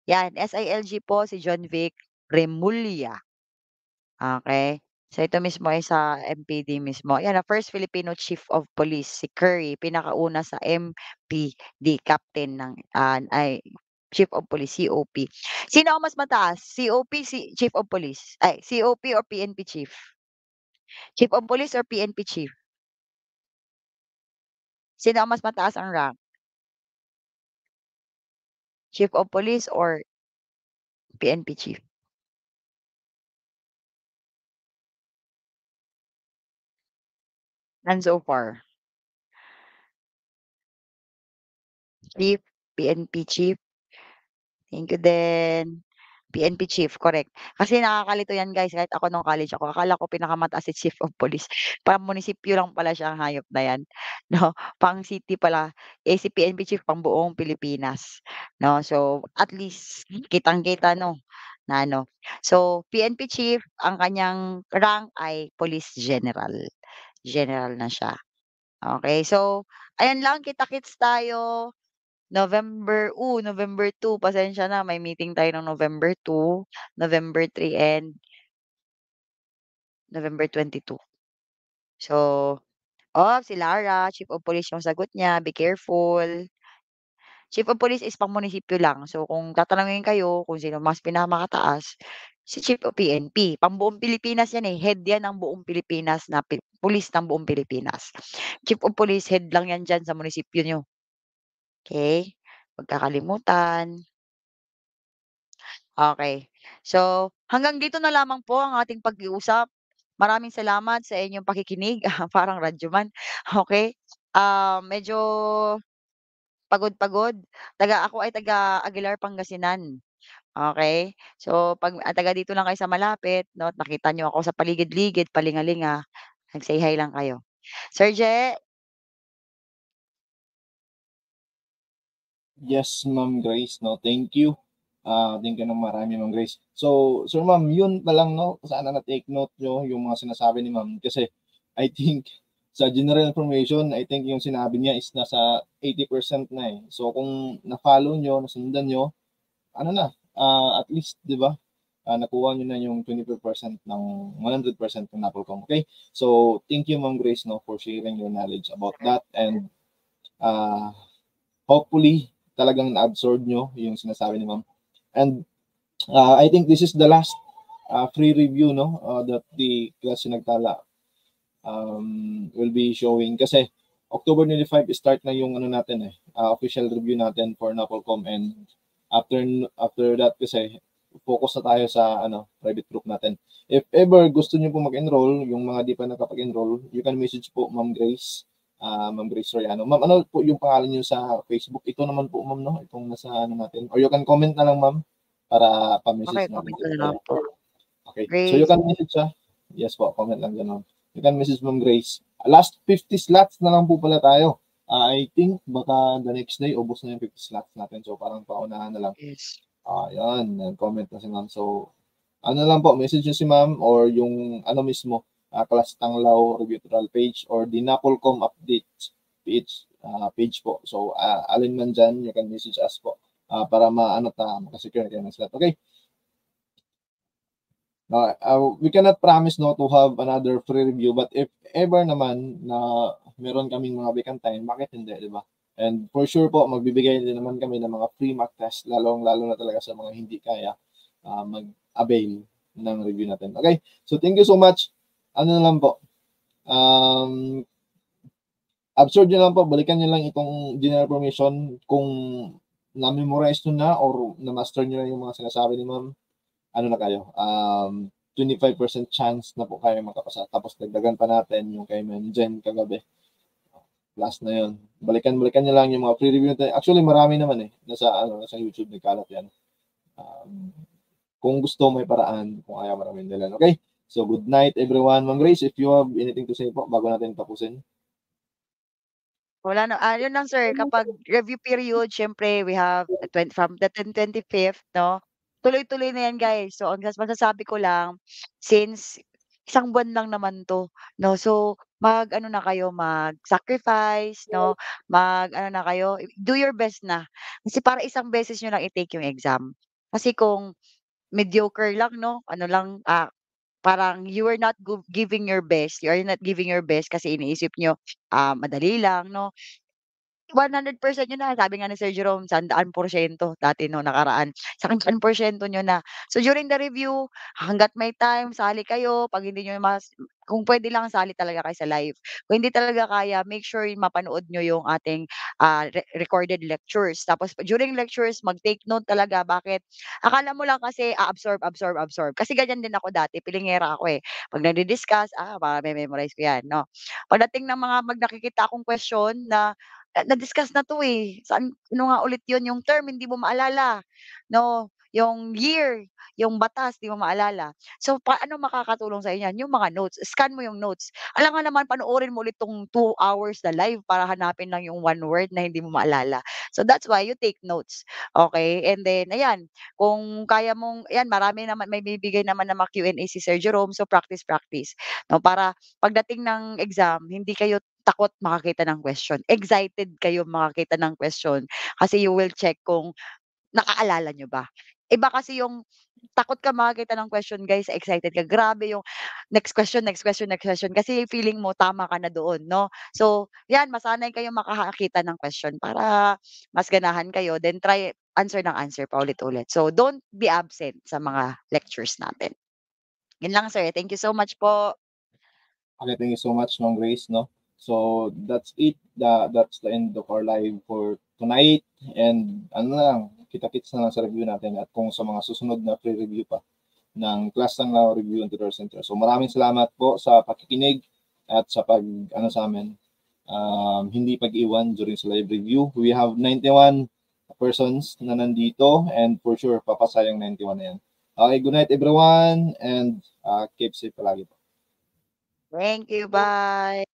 yan, SILG po si John Vic Remulla. Okay. So, ito mismo ay sa MPD mismo. Yan, na first Filipino Chief of Police, si Curry, pinakauna sa MPD, Captain ng, ay, Chief of Police, COP. Sino ang mas mataas? COP, si Chief of Police? Ay, COP or PNP Chief? Chief of Police or PNP Chief? Sino ang mas mataas ang rank? Chief of Police or PNP Chief? None so far. Chief, PNP Chief. Thank you din. PNP Chief, correct. Kasi nakakalito yan guys, kahit ako nung college ako, akala ko pinakamataas si Chief of Police. Pang munisipyo lang pala siya, ang hayop na yan. No, pang city pala. Eh si PNP Chief pang buong Pilipinas. No, so at least kitang-kita no na ano. So PNP Chief, ang kanyang rank ay Police General. General na siya. Okay, so ayan lang, kita-kits tayo. November 2, pasensya na may meeting tayo ng November 2, November 3, and November 22. So, si Lara, Chief of Police yung sagot niya, be careful. Chief of Police is pang-munisipyo lang. So, kung tatanungin kayo kung sino mas pinakamataas, si Chief of PNP. Pambuong Pilipinas yan, eh, head yan ng buong Pilipinas na pulis ng buong Pilipinas. Chief of Police, head lang yan diyan sa munisipyo niyo, okey? Huwag kakalimutan. Okay. So, hanggang dito na lamang po ang ating pag-iusap. Maraming salamat sa inyong pakikinig, parang radyo man, okey. Medyo pagod-pagod. Ako ay taga Aguilar, Pangasinan, okey. So, 'pag taga dito lang kayo sa malapit 'no at nakita niyo ako sa paligid-ligid, palingalinga, mag-say hi lang kayo. Sir Je, Yes, Ma'am Grace, no, thank you. Thank you ng marami, Ma'am Grace. So, Sir Ma'am, yun pa lang, no, sana na-take note nyo yung mga sinasabi ni Ma'am kasi I think sa general information, I think yung sinabi niya is nasa 80% na eh. So, kung na-follow nyo, nasundan nyo, ano na, at least, di ba, nakuha nyo na yung 25% ng 100% ng NAPOLCOM. Okay? So, thank you, Ma'am Grace, no, for sharing your knowledge about that and uh, hopefully, talagang na-absorb nyo yung sinasabi ni Ma'am. And I think this is the last free review no that the Klase Nagtala will be showing kasi October 25 start na yung ano natin official review natin for NAPOLCOM and after that kasi focus na tayo sa private group natin. If ever gusto niyo po mag-enroll, yung mga di pa nakapag-enroll, you can message po Ma'am Grace. Ma'am Grace Soriano. Ma'am, ano po yung pangalan niyo sa Facebook? Ito naman po, Ma'am, no? Itong nasa ano natin. Or you can comment na lang, Ma'am, para okay, pa-message natin comment ko dyan na lang kayo. po. Okay. So you Grace, can message siya. Yes po, comment lang dyan, Ma'am. You can message Ma'am Grace. Last 50 slots na lang po pala tayo. I think baka the next day, ubos na yung 50 slots natin. So parang paunahan na lang. yes. Yan. Comment na si Ma'am. So, ano lang po, message nyo si Ma'am or yung ano mismo, Class Tanglaw Review page or the NAPOLCOM updates page po. So, alin man dyan, you can message us po para makasecure kayo ng slot. Okay? We cannot promise no to have another free review but if ever naman na meron kaming mga vacant time, bakit hindi, di ba? And for sure po, magbibigay din naman kami ng mga free mock test, lalo na talaga sa mga hindi kaya mag-avail. ng review natin. Okay? So, thank you so much. Ano na lang po. Absorb nyo lang po. Balikan nyo lang itong general information kung na-memorize nyo na or na-master nyo na yung mga sinasabi ni ma'am. Ano na kayo? 25% chance na po kayo makapasa. Tapos dagdagan pa natin yung kay Ma'am Jen kagabi. Last na yun. Balikan nyo lang yung mga pre-review natin. Actually, marami naman eh. Nasa YouTube, nagkalat yan. Kung gusto, may paraan. Kung ayaw, marami nila. Okay? So, good night everyone. Ma'am Grace, if you have anything to say po, bago natin tapusin. Wala na, yun lang sir, kapag review period, syempre we have from the 25th, no? Tuloy-tuloy na yan guys. So, ang masasabi ko lang, since isang buwan lang naman 'to, no? So, mag-ano na kayo, mag-sacrifice, no? Mag-ano na kayo, do your best na. Kasi para isang beses niyo lang i-take yung exam. Kasi kung mediocre lang, no? Ano lang, parang you are not giving your best. You are not giving your best kasi iniisip niyo, madali lang, no? 100% yun na, sabi nga ni Sir Jerome, 100% dati nung nakaraan, 100% niyo na. So, during the review, hangga't may time, sali kayo, 'pag hindi niyo kung puwede lang sali talaga kayo sa live. Kung hindi talaga kaya, make sure mapanood niyo yung ating, recorded lectures. Tapos during lectures, mag-take note talaga. Bakit? Akala mo lang kasi absorb, absorb, absorb. Kasi ganyan din ako dati, pilingera ako, eh. 'Pag nagdi-discuss, mame-memorize ko 'yan, 'no. Pagdating ng mga nakikita akong question na na-discuss na 'to, eh. Ano nga ulit 'yun, yung term hindi mo maalala, 'no, yung year, yung batas di mo maalala. So, paano makakatulong sa niyan, yung mga notes, scan mo yung notes. Alam nga naman panoorin mo ulit 'tong 2 hours na live para hanapin lang yung one word na hindi mo maalala. So, that's why you take notes, okay? And then ayan, kung kaya mong ayan marami naman may bibigay naman na mga Q&A si Sir Jerome, so practice, practice, 'no, para pagdating ng exam hindi kayo takot makakita ng question, excited kayo makakita ng question kasi you will check kung nakaalala niyo ba. Iba kasi yung takot ka makakita ng question guys, excited ka, grabe yung next question, next question, next question kasi feeling mo tama ka na doon, 'no. So, 'yan masanay kayong makakakita ng question para mas ganahan kayo then try answer paulit-ulit. So, don't be absent sa mga lectures natin. 'Yun lang sir, thank you so much po. Okay, thank you so much, Ma'am Grace, no? So, that's it. That's the end of our live for tonight. And ano na lang, kita-kits na lang sa review natin at kung sa mga susunod na pre-review pa ng Class ng Lao Review and Tutorial Center. So, maraming salamat po sa pakikinig at sa sa amin. Hindi pag-iwan during sa live review. We have 91 persons na nandito and for sure, papasayang 91 na yan. Okay, good night everyone and keep safe palagi po. Thank you, bye.